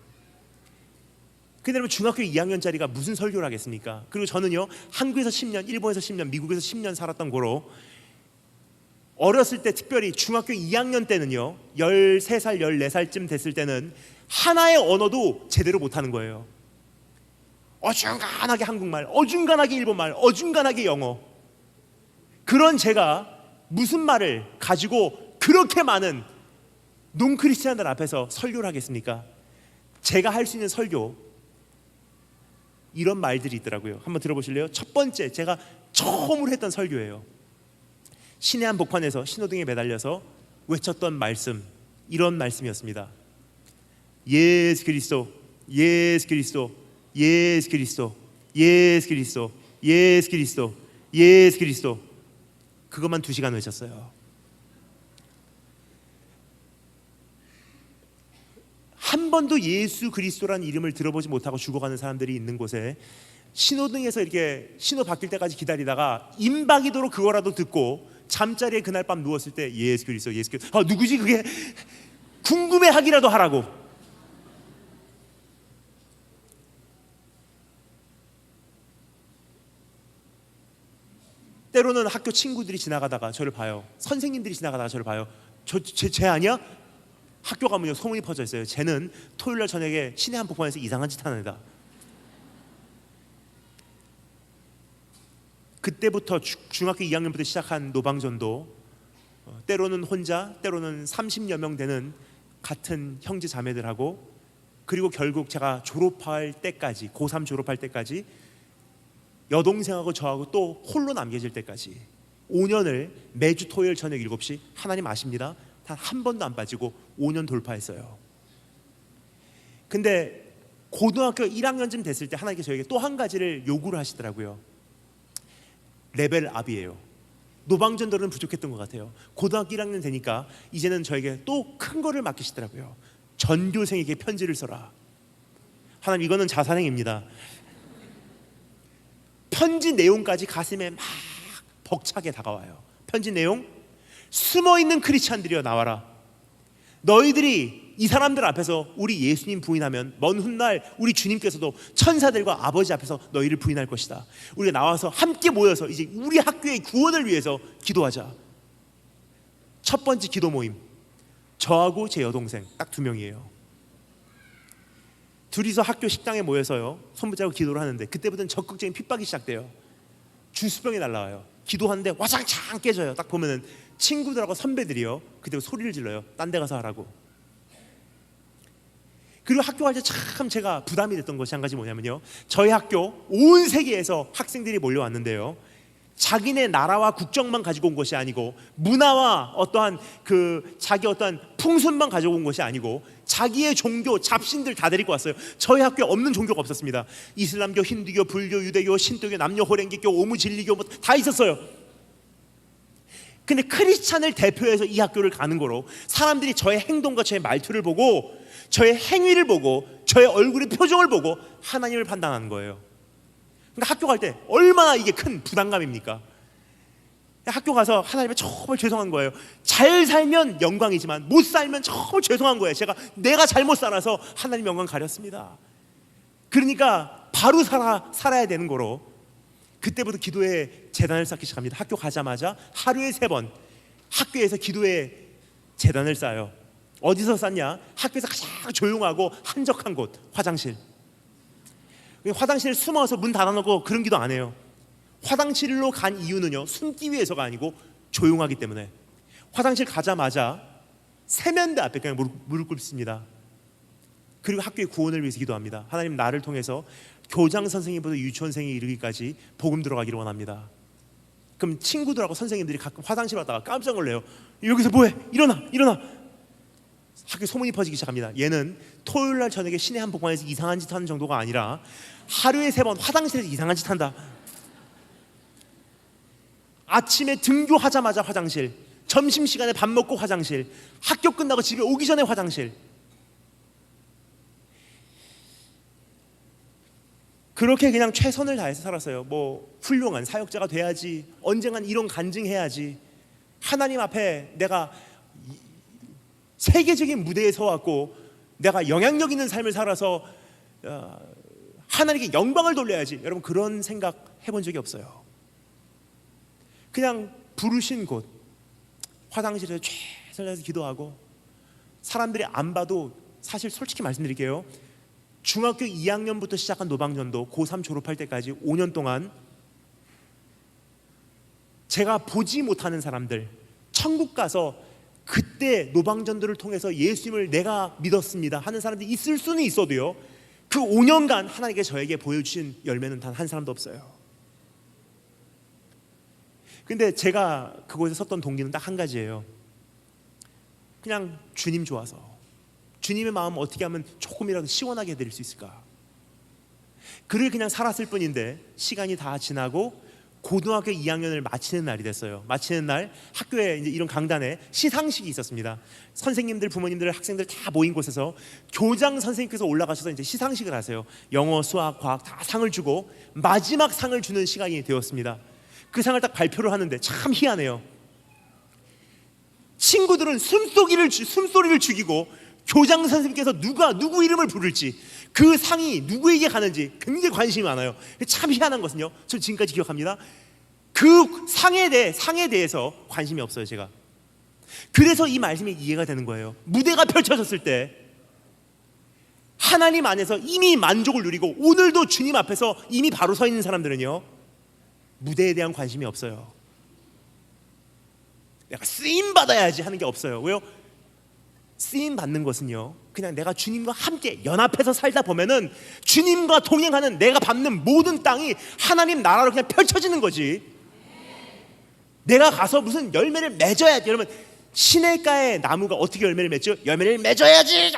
근데 여러분, 중학교 2학년짜리가 무슨 설교를 하겠습니까? 그리고 저는요, 한국에서 10년, 일본에서 10년, 미국에서 10년 살았던 거로 어렸을 때, 특별히 중학교 2학년 때는요, 13살, 14살쯤 됐을 때는 하나의 언어도 제대로 못하는 거예요. 어중간하게 한국말, 어중간하게 일본말, 어중간하게 영어. 그런 제가 무슨 말을 가지고 그렇게 많은 논크리스찬들 앞에서 설교를 하겠습니까? 제가 할 수 있는 설교, 이런 말들이 있더라고요. 한번 들어보실래요? 첫 번째, 제가 처음으로 했던 설교예요. 시내 한복판에서 신호등에 매달려서 외쳤던 말씀, 이런 말씀이었습니다. 예수 그리스도, 예수 그리스도, 예수 그리스도, 예수 그리스도, 예수 그리스도, 예수 그리스도. 그것만 2시간 외쳤어요. 한 번도 예수 그리스도라는 이름을 들어보지 못하고 죽어가는 사람들이 있는 곳에 신호등에서 이렇게 신호 바뀔 때까지 기다리다가 임박이도록 그거라도 듣고 잠자리에 그날 밤 누웠을 때 예수 그리스도, 예수 그리스도, 누구지 그게? 궁금해하기라도 하라고. 때로는 학교 친구들이 지나가다가 저를 봐요. 선생님들이 지나가다가 저를 봐요. 쟤 아니야? 학교 가면요 소문이 퍼져 있어요. 쟤는 토요일날 저녁에 신의 한복판에서 이상한 짓 하는 애다. 그때부터 중학교 2학년부터 시작한 노방전도 때로는 혼자, 때로는 30여 명 되는 같은 형제 자매들하고, 그리고 결국 제가 졸업할 때까지, 고3 졸업할 때까지 여동생하고 저하고 또 홀로 남겨질 때까지 5년을 매주 토요일 저녁 7시, 하나님 아십니다, 단 한 번도 안 빠지고 5년 돌파했어요. 근데 고등학교 1학년쯤 됐을 때 하나님께서 저에게 또 한 가지를 요구를 하시더라고요. 레벨업이에요. 노방전들은 부족했던 것 같아요. 고등학교 1학년 되니까 이제는 저에게 또 큰 거를 맡기시더라고요. 전교생에게 편지를 써라. 하나님, 이거는 자살행위입니다. 편지 내용까지 가슴에 막 벅차게 다가와요. 편지 내용: 숨어있는 크리스찬들이여 나와라. 너희들이 이 사람들 앞에서 우리 예수님 부인하면 먼 훗날 우리 주님께서도 천사들과 아버지 앞에서 너희를 부인할 것이다. 우리가 나와서 함께 모여서 이제 우리 학교의 구원을 위해서 기도하자. 첫 번째 기도 모임, 저하고 제 여동생 딱 2명이에요. 둘이서 학교 식당에 모여서요 손 붙잡고 기도를 하는데, 그때부터는 적극적인 핍박이 시작돼요. 주스병이 날라와요. 기도하는데 와장창 깨져요. 딱 보면은 친구들하고 선배들이요 그때부터 소리를 질러요. 딴 데 가서 하라고. 그리고 학교 갈 때 참 제가 부담이 됐던 것이 한 가지 뭐냐면요, 저희 학교 온 세계에서 학생들이 몰려왔는데요, 자기네 나라와 국적만 가지고 온 것이 아니고, 문화와 어떠한 자기 어떠한 풍습만 가지고 온 것이 아니고, 자기의 종교, 잡신들 다 데리고 왔어요. 저희 학교에 없는 종교가 없었습니다. 이슬람교, 힌두교, 불교, 유대교, 신도교, 남녀 호랭기교, 오무 진리교 뭐 다 있었어요. 근데 크리스찬을 대표해서 이 학교를 가는 거로 사람들이 저의 행동과 저의 말투를 보고, 저의 행위를 보고, 저의 얼굴의 표정을 보고 하나님을 판단하는 거예요. 그러니까 학교 갈 때 얼마나 이게 큰 부담감입니까? 학교 가서 하나님께 정말 죄송한 거예요. 잘 살면 영광이지만 못 살면 정말 죄송한 거예요. 내가 잘못 살아서 하나님 영광 가렸습니다. 그러니까 바로 살아야 되는 거로 그때부터 기도의 재단을 쌓기 시작합니다. 학교 가자마자 하루에 3번 학교에서 기도의 재단을 쌓아요. 어디서 쌓냐? 학교에서 가장 조용하고 한적한 곳, 화장실. 화장실에 숨어서 문 닫아놓고 그런 기도 안 해요. 화장실로 간 이유는요, 숨기 위해서가 아니고 조용하기 때문에. 화장실 가자마자 세면대 앞에 그냥 무릎 꿇습니다. 그리고 학교의 구원을 위해서 기도합니다. 하나님, 나를 통해서 교장 선생님부터 유치원생이 이르기까지 복음 들어가기를 원합니다. 그럼 친구들하고 선생님들이 가끔 화장실 왔다가 깜짝 놀래요. 여기서 뭐해? 일어나! 학교 소문이 퍼지기 시작합니다. 얘는 토요일날 저녁에 신의 한복판에서 이상한 짓 하는 정도가 아니라 하루에 3번 화장실에서 이상한 짓 한다. 아침에 등교하자마자 화장실, 점심시간에 밥 먹고 화장실, 학교 끝나고 집에 오기 전에 화장실. 그렇게 그냥 최선을 다해서 살았어요. 뭐 훌륭한 사역자가 돼야지, 언젠간 이런 간증해야지, 하나님 앞에 내가 세계적인 무대에 서왔고 내가 영향력 있는 삶을 살아서 하나님께 영광을 돌려야지. 여러분, 그런 생각 해본 적이 없어요. 그냥 부르신 곳 화장실에서 최선을 다해서 기도하고, 사람들이 안 봐도, 사실 솔직히 말씀드릴게요, 중학교 2학년부터 시작한 노방전도 고3 졸업할 때까지 5년 동안 제가 보지 못하는 사람들, 천국 가서 그때 노방전들을 통해서 예수님을 내가 믿었습니다 하는 사람들이 있을 수는 있어도요, 그 5년간 하나님께 저에게 보여주신 열매는 단 한 사람도 없어요. 근데 제가 그곳에 섰던 동기는 딱 한 가지예요. 그냥 주님 좋아서, 주님의 마음 어떻게 하면 조금이라도 시원하게 해드릴 수 있을까, 그를 그냥 살았을 뿐인데, 시간이 다 지나고 고등학교 2학년을 마치는 날이 됐어요. 마치는 날 학교에 이제 이런 강단에 시상식이 있었습니다. 선생님들, 부모님들, 학생들 다 모인 곳에서 교장 선생님께서 올라가셔서 이제 시상식을 하세요. 영어, 수학, 과학 다 상을 주고 마지막 상을 주는 시간이 되었습니다. 그 상을 딱 발표를 하는데 참 희한해요. 친구들은 숨소리를 죽이고 교장 선생님께서 누구 이름을 부를지, 그 상이 누구에게 가는지 굉장히 관심이 많아요. 참 희한한 것은요, 저 지금까지 기억합니다. 그 상에 대해서 관심이 없어요, 제가. 그래서 이 말씀이 이해가 되는 거예요. 무대가 펼쳐졌을 때 하나님 안에서 이미 만족을 누리고 오늘도 주님 앞에서 이미 바로 서 있는 사람들은요, 무대에 대한 관심이 없어요. 내가 쓰임 받아야지 하는 게 없어요. 왜요? 쓰임 받는 것은요, 그냥 내가 주님과 함께 연합해서 살다 보면은 주님과 동행하는 내가 밟는 모든 땅이 하나님 나라로 그냥 펼쳐지는 거지. 내가 가서 무슨 열매를 맺어야지. 여러분, 시냇가의 나무가 어떻게 열매를 맺죠? 열매를 맺어야지.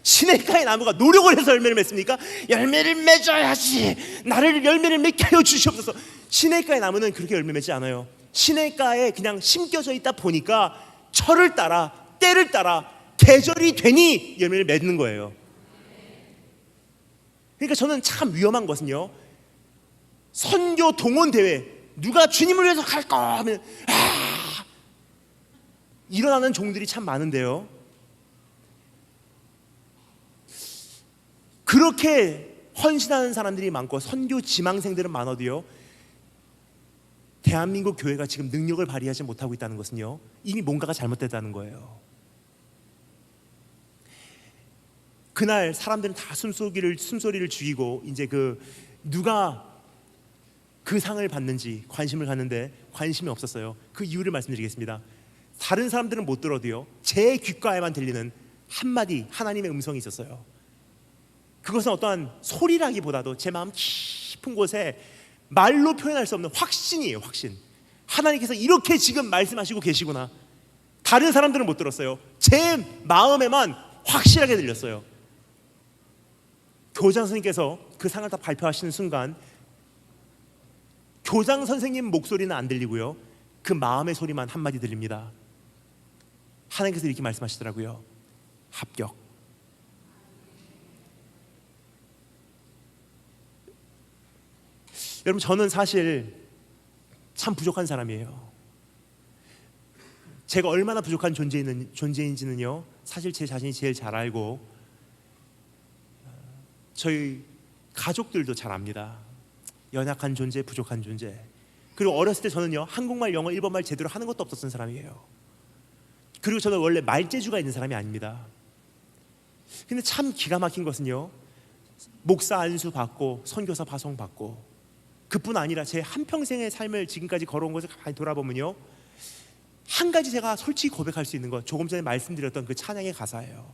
시냇가의 나무가 노력을 해서 열매를 맺습니까? 열매를 맺어야지. 나를 열매를 맺게 하여 주시옵소서. 시냇가의 나무는 그렇게 열매 맺지 않아요. 시냇가에 그냥 심겨져 있다 보니까 철을 따라 때를 따라 계절이 되니 열매를 맺는 거예요. 그러니까 저는 참 위험한 것은요, 선교 동원 대회 누가 주님을 위해서 갈까 하면 일어나는 종들이 참 많은데요, 그렇게 헌신하는 사람들이 많고 선교 지망생들은 많아도요, 대한민국 교회가 지금 능력을 발휘하지 못하고 있다는 것은요, 이미 뭔가가 잘못됐다는 거예요. 그날 사람들은 다 숨소리를 죽이고 이제 누가 그 상을 받는지 관심을 갖는데 관심이 없었어요. 그 이유를 말씀드리겠습니다. 다른 사람들은 못 들어도요, 제 귓가에만 들리는 한마디 하나님의 음성이 있었어요. 그것은 어떠한 소리라기보다도 제 마음 깊은 곳에 말로 표현할 수 없는 확신이에요. 확신. 하나님께서 이렇게 지금 말씀하시고 계시구나. 다른 사람들은 못 들었어요. 제 마음에만 확실하게 들렸어요. 교장 선생님께서 그 상을 다 발표하시는 순간 교장 선생님 목소리는 안 들리고요, 그 마음의 소리만 한마디 들립니다. 하나님께서 이렇게 말씀하시더라고요. 합격. 여러분, 저는 사실 참 부족한 사람이에요. 제가 얼마나 부족한 존재인지는요, 사실 제 자신이 제일 잘 알고 저희 가족들도 잘 압니다. 연약한 존재, 부족한 존재. 그리고 어렸을 때 저는요, 한국말, 영어, 일본말 제대로 하는 것도 없었던 사람이에요. 그리고 저는 원래 말재주가 있는 사람이 아닙니다. 근데 참 기가 막힌 것은요, 목사 안수 받고 선교사 파송 받고 그뿐 아니라 제 한평생의 삶을 지금까지 걸어온 것을 가만히 돌아보면요, 한 가지 제가 솔직히 고백할 수 있는 것, 조금 전에 말씀드렸던 그 찬양의 가사예요.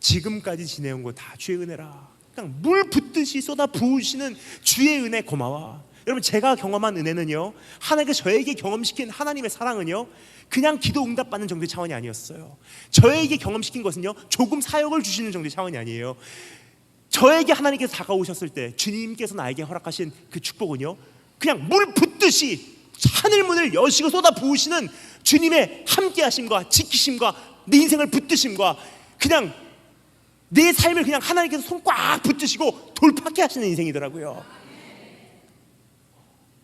지금까지 지내온 거 다 주의 은혜라. 그냥 물 붓듯이 쏟아 부으시는 주의 은혜 고마워. 여러분, 제가 경험한 은혜는요, 하나님께서 저에게 경험시킨 하나님의 사랑은요, 그냥 기도 응답 받는 정도의 차원이 아니었어요. 저에게 경험시킨 것은요, 조금 사역을 주시는 정도의 차원이 아니에요. 저에게 하나님께서 다가오셨을 때 주님께서 나에게 허락하신 그 축복은요, 그냥 물 붓듯이 하늘 문을 여시고 쏟아 부으시는 주님의 함께하심과 지키심과 내 인생을 붙드심과 그냥 내 삶을 그냥 하나님께서 손 꽉 붙드시고 돌파케 하시는 인생이더라고요.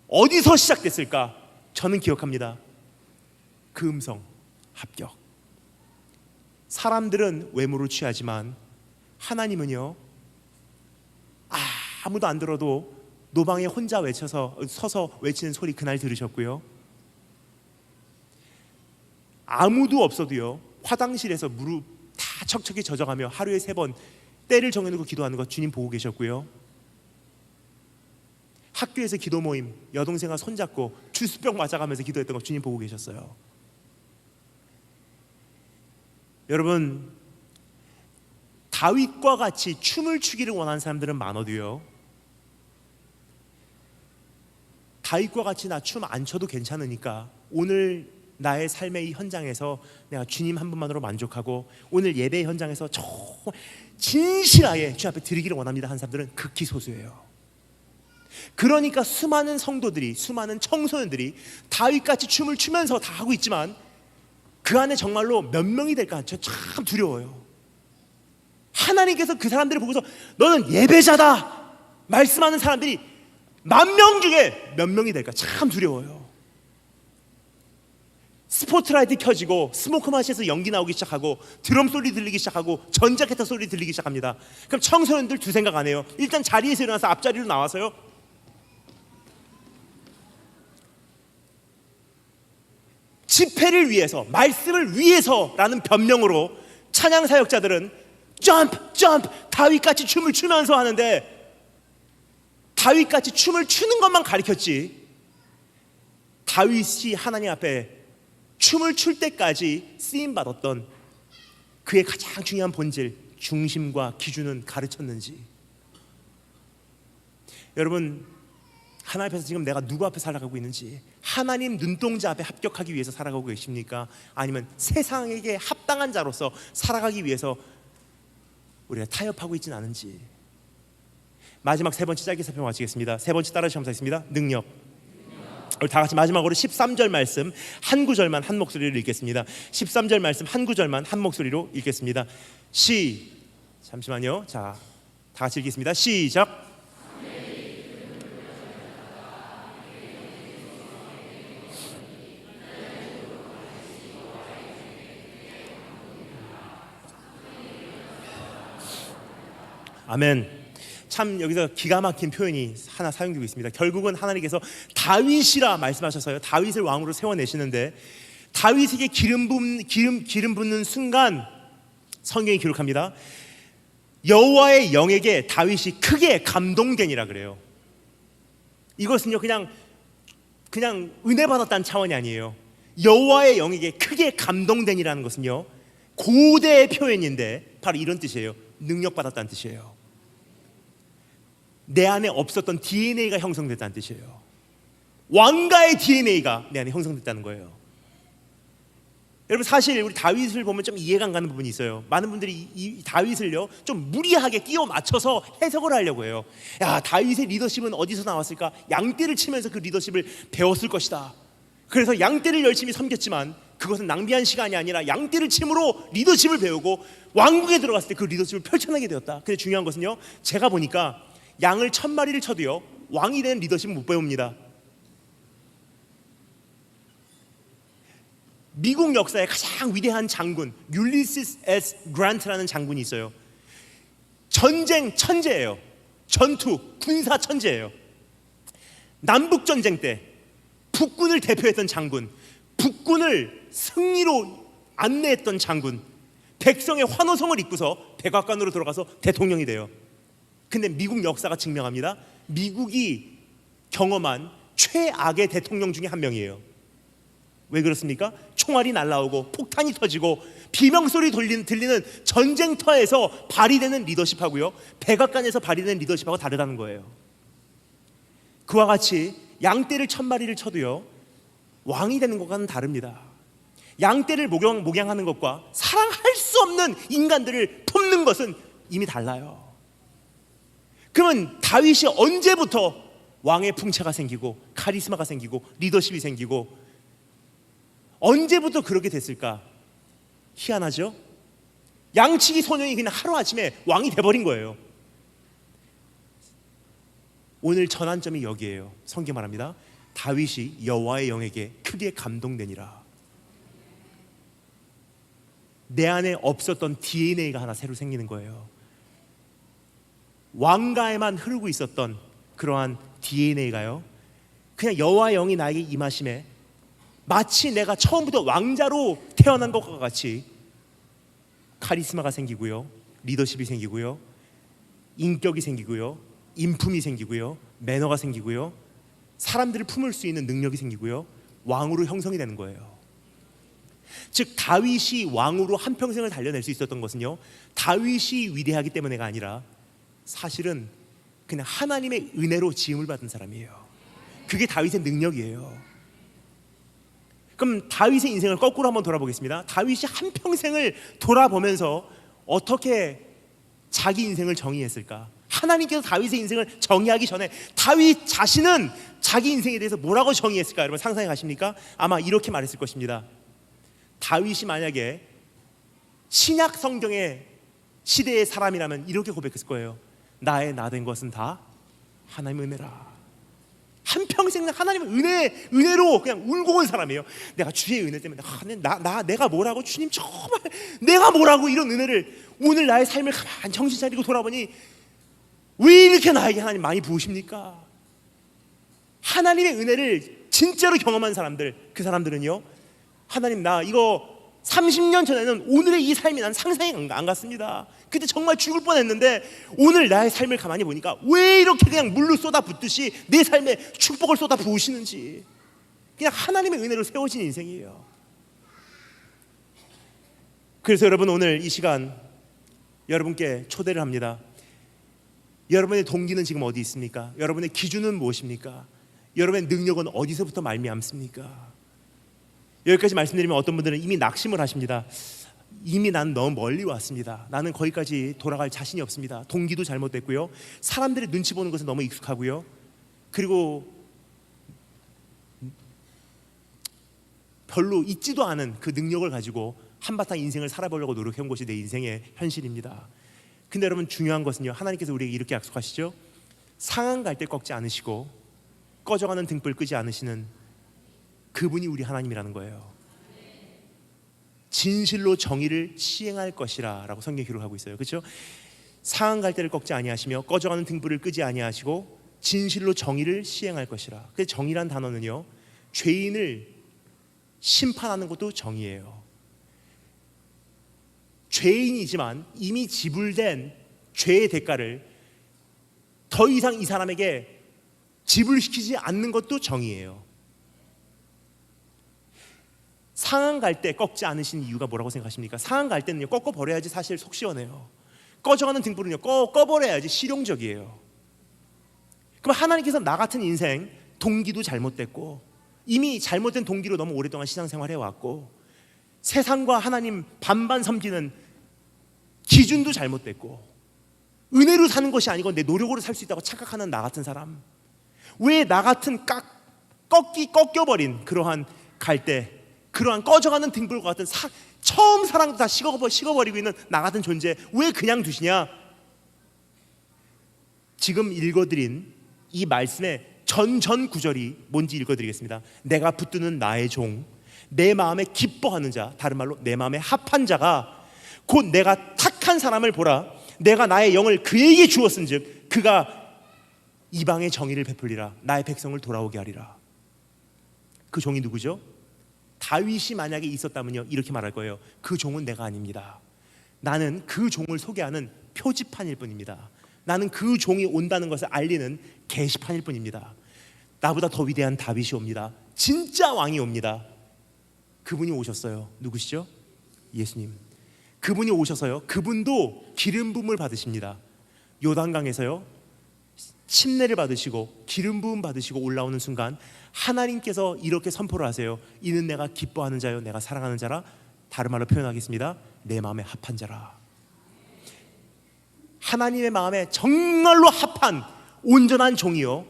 어디서 시작됐을까? 저는 기억합니다. 그 음성, 합격. 사람들은 외모를 취하지만 하나님은요, 아무도 안 들어도 노방에 혼자 서서 외치는 소리 그날 들으셨고요, 아무도 없어도요, 화장실에서 무릎 다 척척이 젖어가며 하루에 3번 때를 정해놓고 기도하는 것 주님 보고 계셨고요, 학교에서 기도 모임 여동생과 손잡고 주스병 맞아가면서 기도했던 것 주님 보고 계셨어요. 여러분, 다윗과 같이 춤을 추기를 원하는 사람들은 많아도요, 다윗과 같이 나 춤 안 춰도 괜찮으니까 오늘 나의 삶의 이 현장에서 내가 주님 한 분만으로 만족하고 오늘 예배 현장에서 정말 진실하게 주 앞에 드리기를 원합니다 하는 사람들은 극히 소수예요. 그러니까 수많은 성도들이, 수많은 청소년들이 다윗같이 춤을 추면서 다 하고 있지만 그 안에 정말로 몇 명이 될까 저 참 두려워요. 하나님께서 그 사람들을 보고서 너는 예배자다 말씀하는 사람들이 10,000명 중에 몇 명이 될까 참 두려워요. 스포트라이트 켜지고 스모크 마시에서 연기 나오기 시작하고 드럼 소리 들리기 시작하고 전자기타 소리 들리기 시작합니다. 그럼 청소년들 두 생각 안 해요. 일단 자리에서 일어나서 앞자리로 나와서요, 집회를 위해서, 말씀을 위해서라는 변명으로 찬양 사역자들은 점프 점프 다윗같이 춤을 추면서 하는데, 다윗같이 춤을 추는 것만 가르쳤지 다윗이 하나님 앞에 춤을 출 때까지 쓰임받았던 그의 가장 중요한 본질, 중심과 기준은 가르쳤는지. 여러분, 하나님 앞에서 지금 내가 누구 앞에 살아가고 있는지, 하나님 눈동자 앞에 합격하기 위해서 살아가고 계십니까? 아니면 세상에게 합당한 자로서 살아가기 위해서 우리가 타협하고 있지는 않은지. 마지막 세 번째 짧게 살펴보겠습니다. 세 번째 따라 시험사겠습니다. 능력. 우리 다 같이 마지막으로 13절 말씀 한 구절만 한 목소리로 읽겠습니다. 13절 말씀 한 구절만 한 목소리로 읽겠습니다. 잠시만요. 자, 다 같이 읽겠습니다. 시작. 아멘. 참 여기서 기가 막힌 표현이 하나 사용되고 있습니다. 결국은 하나님께서 다윗이라 말씀하셔서요, 다윗을 왕으로 세워내시는데, 다윗에게 기름 붓는 순간 성경이 기록합니다. 여호와의 영에게 다윗이 크게 감동되니라 그래요. 이것은요 그냥 은혜 받았다는 차원이 아니에요. 여호와의 영에게 크게 감동되니라는 것은요 고대의 표현인데 바로 이런 뜻이에요. 능력 받았다는 뜻이에요. 내 안에 없었던 DNA가 형성됐다는 뜻이에요. 왕가의 DNA가 내 안에 형성됐다는 거예요. 여러분, 사실 우리 다윗을 보면 좀 이해가 안 가는 부분이 있어요. 많은 분들이 이 다윗을요 좀 무리하게 끼워 맞춰서 해석을 하려고 해요. 야, 다윗의 리더십은 어디서 나왔을까? 양떼를 치면서 그 리더십을 배웠을 것이다. 그래서 양떼를 열심히 섬겼지만 그것은 낭비한 시간이 아니라 양떼를 침으로 리더십을 배우고 왕국에 들어갔을 때 그 리더십을 펼쳐나게 되었다. 근데 중요한 것은요, 제가 보니까 양을 1000마리를 쳐도요 왕이 되는 리더십은 못 배웁니다. 미국 역사의 가장 위대한 장군 율리시스 S. 그란트라는 장군이 있어요. 전쟁 천재예요. 전투 군사 천재예요. 남북전쟁 때 북군을 대표했던 장군, 북군을 승리로 안내했던 장군, 백성의 환호성을 입고서 백악관으로 들어가서 대통령이 돼요. 근데 미국 역사가 증명합니다. 미국이 경험한 최악의 대통령 중에 한 명이에요. 왜 그렇습니까? 총알이 날라오고 폭탄이 터지고 비명소리 들리는 전쟁터에서 발휘되는 리더십하고요 백악관에서 발휘되는 리더십하고 다르다는 거예요. 그와 같이 양떼를 1000마리를 쳐도요 왕이 되는 것과는 다릅니다. 양떼를 목양하는 것과 사랑할 수 없는 인간들을 품는 것은 이미 달라요. 그러면 다윗이 언제부터 왕의 풍채가 생기고 카리스마가 생기고 리더십이 생기고 언제부터 그렇게 됐을까? 희한하죠? 양치기 소년이 그냥 하루아침에 왕이 돼버린 거예요. 오늘 전환점이 여기에요. 성경 말합니다. 다윗이 여호와의 영에게 크게 감동되니라. 내 안에 없었던 DNA가 하나 새로 생기는 거예요. 왕가에만 흐르고 있었던 그러한 DNA가요 그냥 여호와의 영이 나에게 임하심에 마치 내가 처음부터 왕자로 태어난 것과 같이 카리스마가 생기고요 리더십이 생기고요 인격이 생기고요 인품이 생기고요 매너가 생기고요 사람들을 품을 수 있는 능력이 생기고요 왕으로 형성이 되는 거예요. 즉 다윗이 왕으로 한평생을 달려낼 수 있었던 것은요 다윗이 위대하기 때문에가 아니라 사실은 그냥 하나님의 은혜로 지음을 받은 사람이에요. 그게 다윗의 능력이에요. 그럼 다윗의 인생을 거꾸로 한번 돌아보겠습니다. 다윗이 한평생을 돌아보면서 어떻게 자기 인생을 정의했을까? 하나님께서 다윗의 인생을 정의하기 전에 다윗 자신은 자기 인생에 대해서 뭐라고 정의했을까? 여러분 상상해 가십니까? 아마 이렇게 말했을 것입니다. 다윗이 만약에 신약 성경의 시대의 사람이라면 이렇게 고백했을 거예요. 나의 나 된 것은 다 하나님의 은혜라. 한평생 하나님의 은혜로 그냥 울고 온 사람이에요. 내가 주의 은혜 때문에 내가 뭐라고 주님 정말 내가 뭐라고 이런 은혜를 오늘 나의 삶을 가만히 정신 차리고 돌아보니 왜 이렇게 나에게 하나님 많이 부으십니까? 하나님의 은혜를 진짜로 경험한 사람들, 그 사람들은요 하나님, 나 이거 30년 전에는 오늘의 이 삶이 난 상상이 안 갔습니다. 그때 정말 죽을 뻔했는데 오늘 나의 삶을 가만히 보니까 왜 이렇게 그냥 물로 쏟아 붓듯이 내 삶에 축복을 쏟아 부으시는지, 그냥 하나님의 은혜로 세워진 인생이에요. 그래서 여러분, 오늘 이 시간 여러분께 초대를 합니다. 여러분의 동기는 지금 어디 있습니까? 여러분의 기준은 무엇입니까? 여러분의 능력은 어디서부터 말미암습니까? 여기까지 말씀드리면 어떤 분들은 이미 낙심을 하십니다. 이미 난 너무 멀리 왔습니다. 나는 거기까지 돌아갈 자신이 없습니다. 동기도 잘못됐고요, 사람들의 눈치 보는 것은 너무 익숙하고요, 그리고 별로 있지도 않은 그 능력을 가지고 한바탕 인생을 살아보려고 노력해온 것이 내 인생의 현실입니다. 근데 여러분, 중요한 것은요, 하나님께서 우리에게 이렇게 약속하시죠. 상한 갈 때 꺾지 않으시고 꺼져가는 등불 끄지 않으시는 그분이 우리 하나님이라는 거예요. 진실로 정의를 시행할 것이라 라고 성경이 기록하고 있어요. 그렇죠? 상한 갈 때를 꺾지 아니하시며 꺼져가는 등불을 끄지 아니하시고 진실로 정의를 시행할 것이라. 그 정의란 단어는요, 죄인을 심판하는 것도 정의예요. 죄인이지만 이미 지불된 죄의 대가를 더 이상 이 사람에게 지불시키지 않는 것도 정의예요. 상한 갈 때 꺾지 않으신 이유가 뭐라고 생각하십니까? 상한 갈 때는요, 꺾어버려야지 사실 속 시원해요. 꺼져가는 등불은요, 꺼버려야지 실용적이에요. 그럼 하나님께서 나 같은 인생 동기도 잘못됐고 이미 잘못된 동기로 너무 오랫동안 신앙생활 해왔고 세상과 하나님 반반 섬기는 기준도 잘못됐고 은혜로 사는 것이 아니고 내 노력으로 살 수 있다고 착각하는 나 같은 사람, 왜 나 같은 꺾여버린 그러한 갈대, 그러한 꺼져가는 등불과 같은 처음 사랑도 다 식어버리고 있는 나 같은 존재 왜 그냥 두시냐? 지금 읽어드린 이 말씀의 전 구절이 뭔지 읽어드리겠습니다. 내가 붙드는 나의 종, 내 마음에 기뻐하는 자, 다른 말로 내 마음에 합한 자가 곧 내가 택한 사람을 보라. 내가 나의 영을 그에게 주었은즉 그가 이방의 정의를 베풀리라. 나의 백성을 돌아오게 하리라. 그 종이 누구죠? 다윗이 만약에 있었다면요, 이렇게 말할 거예요. 그 종은 내가 아닙니다. 나는 그 종을 소개하는 표지판일 뿐입니다. 나는 그 종이 온다는 것을 알리는 게시판일 뿐입니다. 나보다 더 위대한 다윗이 옵니다. 진짜 왕이 옵니다. 그분이 오셨어요. 누구시죠? 예수님. 그분이 오셔서요, 그분도 기름 부음을 받으십니다. 요단강에서요 침례를 받으시고 기름 부음 받으시고 올라오는 순간 하나님께서 이렇게 선포를 하세요. 이는 내가 기뻐하는 자요 내가 사랑하는 자라. 다른 말로 표현하겠습니다. 내 마음에 합한 자라. 하나님의 마음에 정말로 합한 온전한 종이요,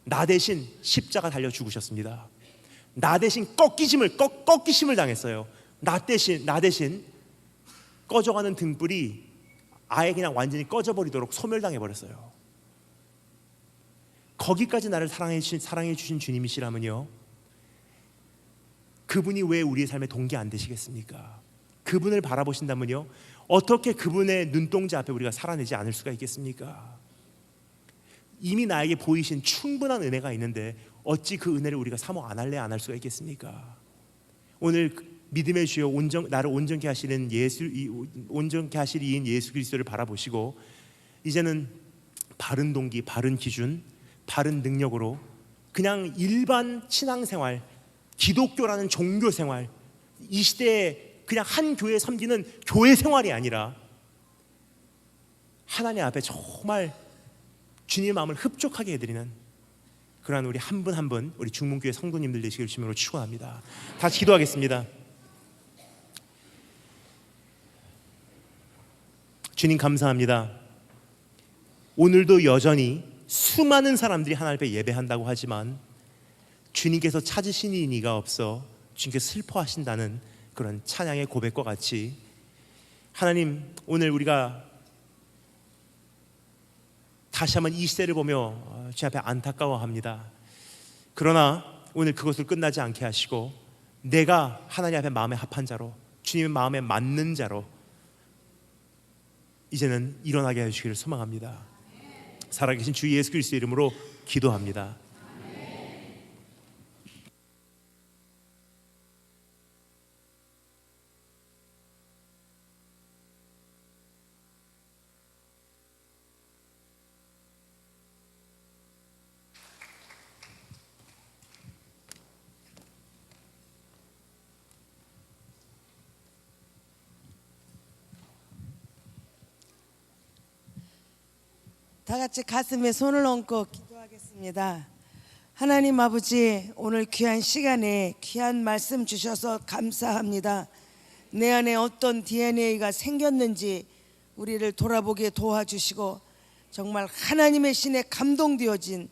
나 대신 십자가 달려 죽으셨습니다. 나 대신 꺾이심을 당했어요. 나 대신 꺼져가는 등불이 아예 그냥 완전히 꺼져버리도록 소멸당해버렸어요. 거기까지 나를 사랑해 주신 주님이시라면요, 그분이 왜 우리의 삶에 동기 안 되시겠습니까? 그분을 바라보신다면요, 어떻게 그분의 눈동자 앞에 우리가 살아내지 않을 수가 있겠습니까? 이미 나에게 보이신 충분한 은혜가 있는데 어찌 그 은혜를 우리가 사모 안 할래 안 할 수가 있겠습니까? 오늘 믿음의 주여 나를 온전케 하시는 온전케 하실 이인 예수 그리스도를 바라보시고 이제는 바른 동기, 바른 기준, 바른 능력으로 그냥 일반 신앙생활, 기독교라는 종교 생활, 이 시대에 그냥 한 교회 섬기는 교회 생활이 아니라 하나님 앞에 정말 주님의 마음을 흡족하게 해드리는 그러한 우리 한 분 한 분, 우리 중문교회 성도님들 되시길 주님으로 축원합니다. 다시 기도하겠습니다. 주님 감사합니다. 오늘도 여전히 수많은 사람들이 하나님 앞에 예배한다고 하지만 주님께서 찾으시니 이가 없어 주님께서 슬퍼하신다는 그런 찬양의 고백과 같이 하나님, 오늘 우리가 다시 한번 이 시대를 보며 주님 앞에 안타까워합니다. 그러나 오늘 그것을 끝나지 않게 하시고 내가 하나님 앞에 마음에 합한 자로, 주님의 마음에 맞는 자로 이제는 일어나게 해주시기를 소망합니다. 살아계신 주 예수 그리스도의 이름으로 기도합니다. 다 같이 가슴에 손을 얹고 기도하겠습니다. 하나님 아버지, 오늘 귀한 시간에 귀한 말씀 주셔서 감사합니다. 내 안에 어떤 DNA가 생겼는지 우리를 돌아보게 도와주시고, 정말 하나님의 신에 감동되어진,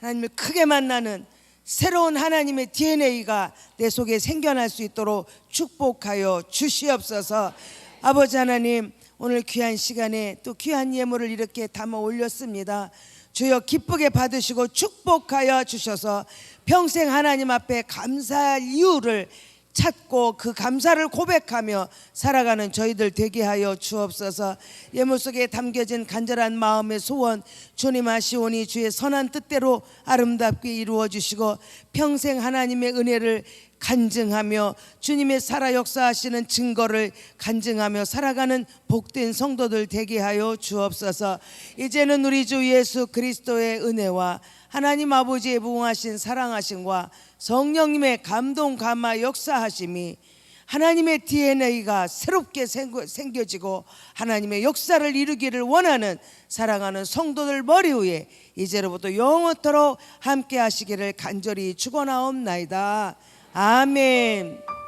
하나님을 크게 만나는 새로운 하나님의 DNA가 내 속에 생겨날 수 있도록 축복하여 주시옵소서. 아버지 하나님, 오늘 귀한 시간에 또 귀한 예물을 이렇게 담아 올렸습니다. 주여 기쁘게 받으시고 축복하여 주셔서 평생 하나님 앞에 감사할 이유를 찾고 그 감사를 고백하며 살아가는 저희들 되게 하여 주옵소서. 예물 속에 담겨진 간절한 마음의 소원, 주님 아시오니 주의 선한 뜻대로 아름답게 이루어 주시고 평생 하나님의 은혜를 간증하며 주님의 살아 역사하시는 증거를 간증하며 살아가는 복된 성도들 되게 하여 주옵소서. 이제는 우리 주 예수 그리스도의 은혜와 하나님 아버지의 무궁하신 사랑하심과 성령님의 감동 감화 역사하심이, 하나님의 DNA가 새롭게 생겨지고 하나님의 역사를 이루기를 원하는 사랑하는 성도들 머리 위에 이제로부터 영원토록 함께 하시기를 간절히 축원하옵나이다. 아멘.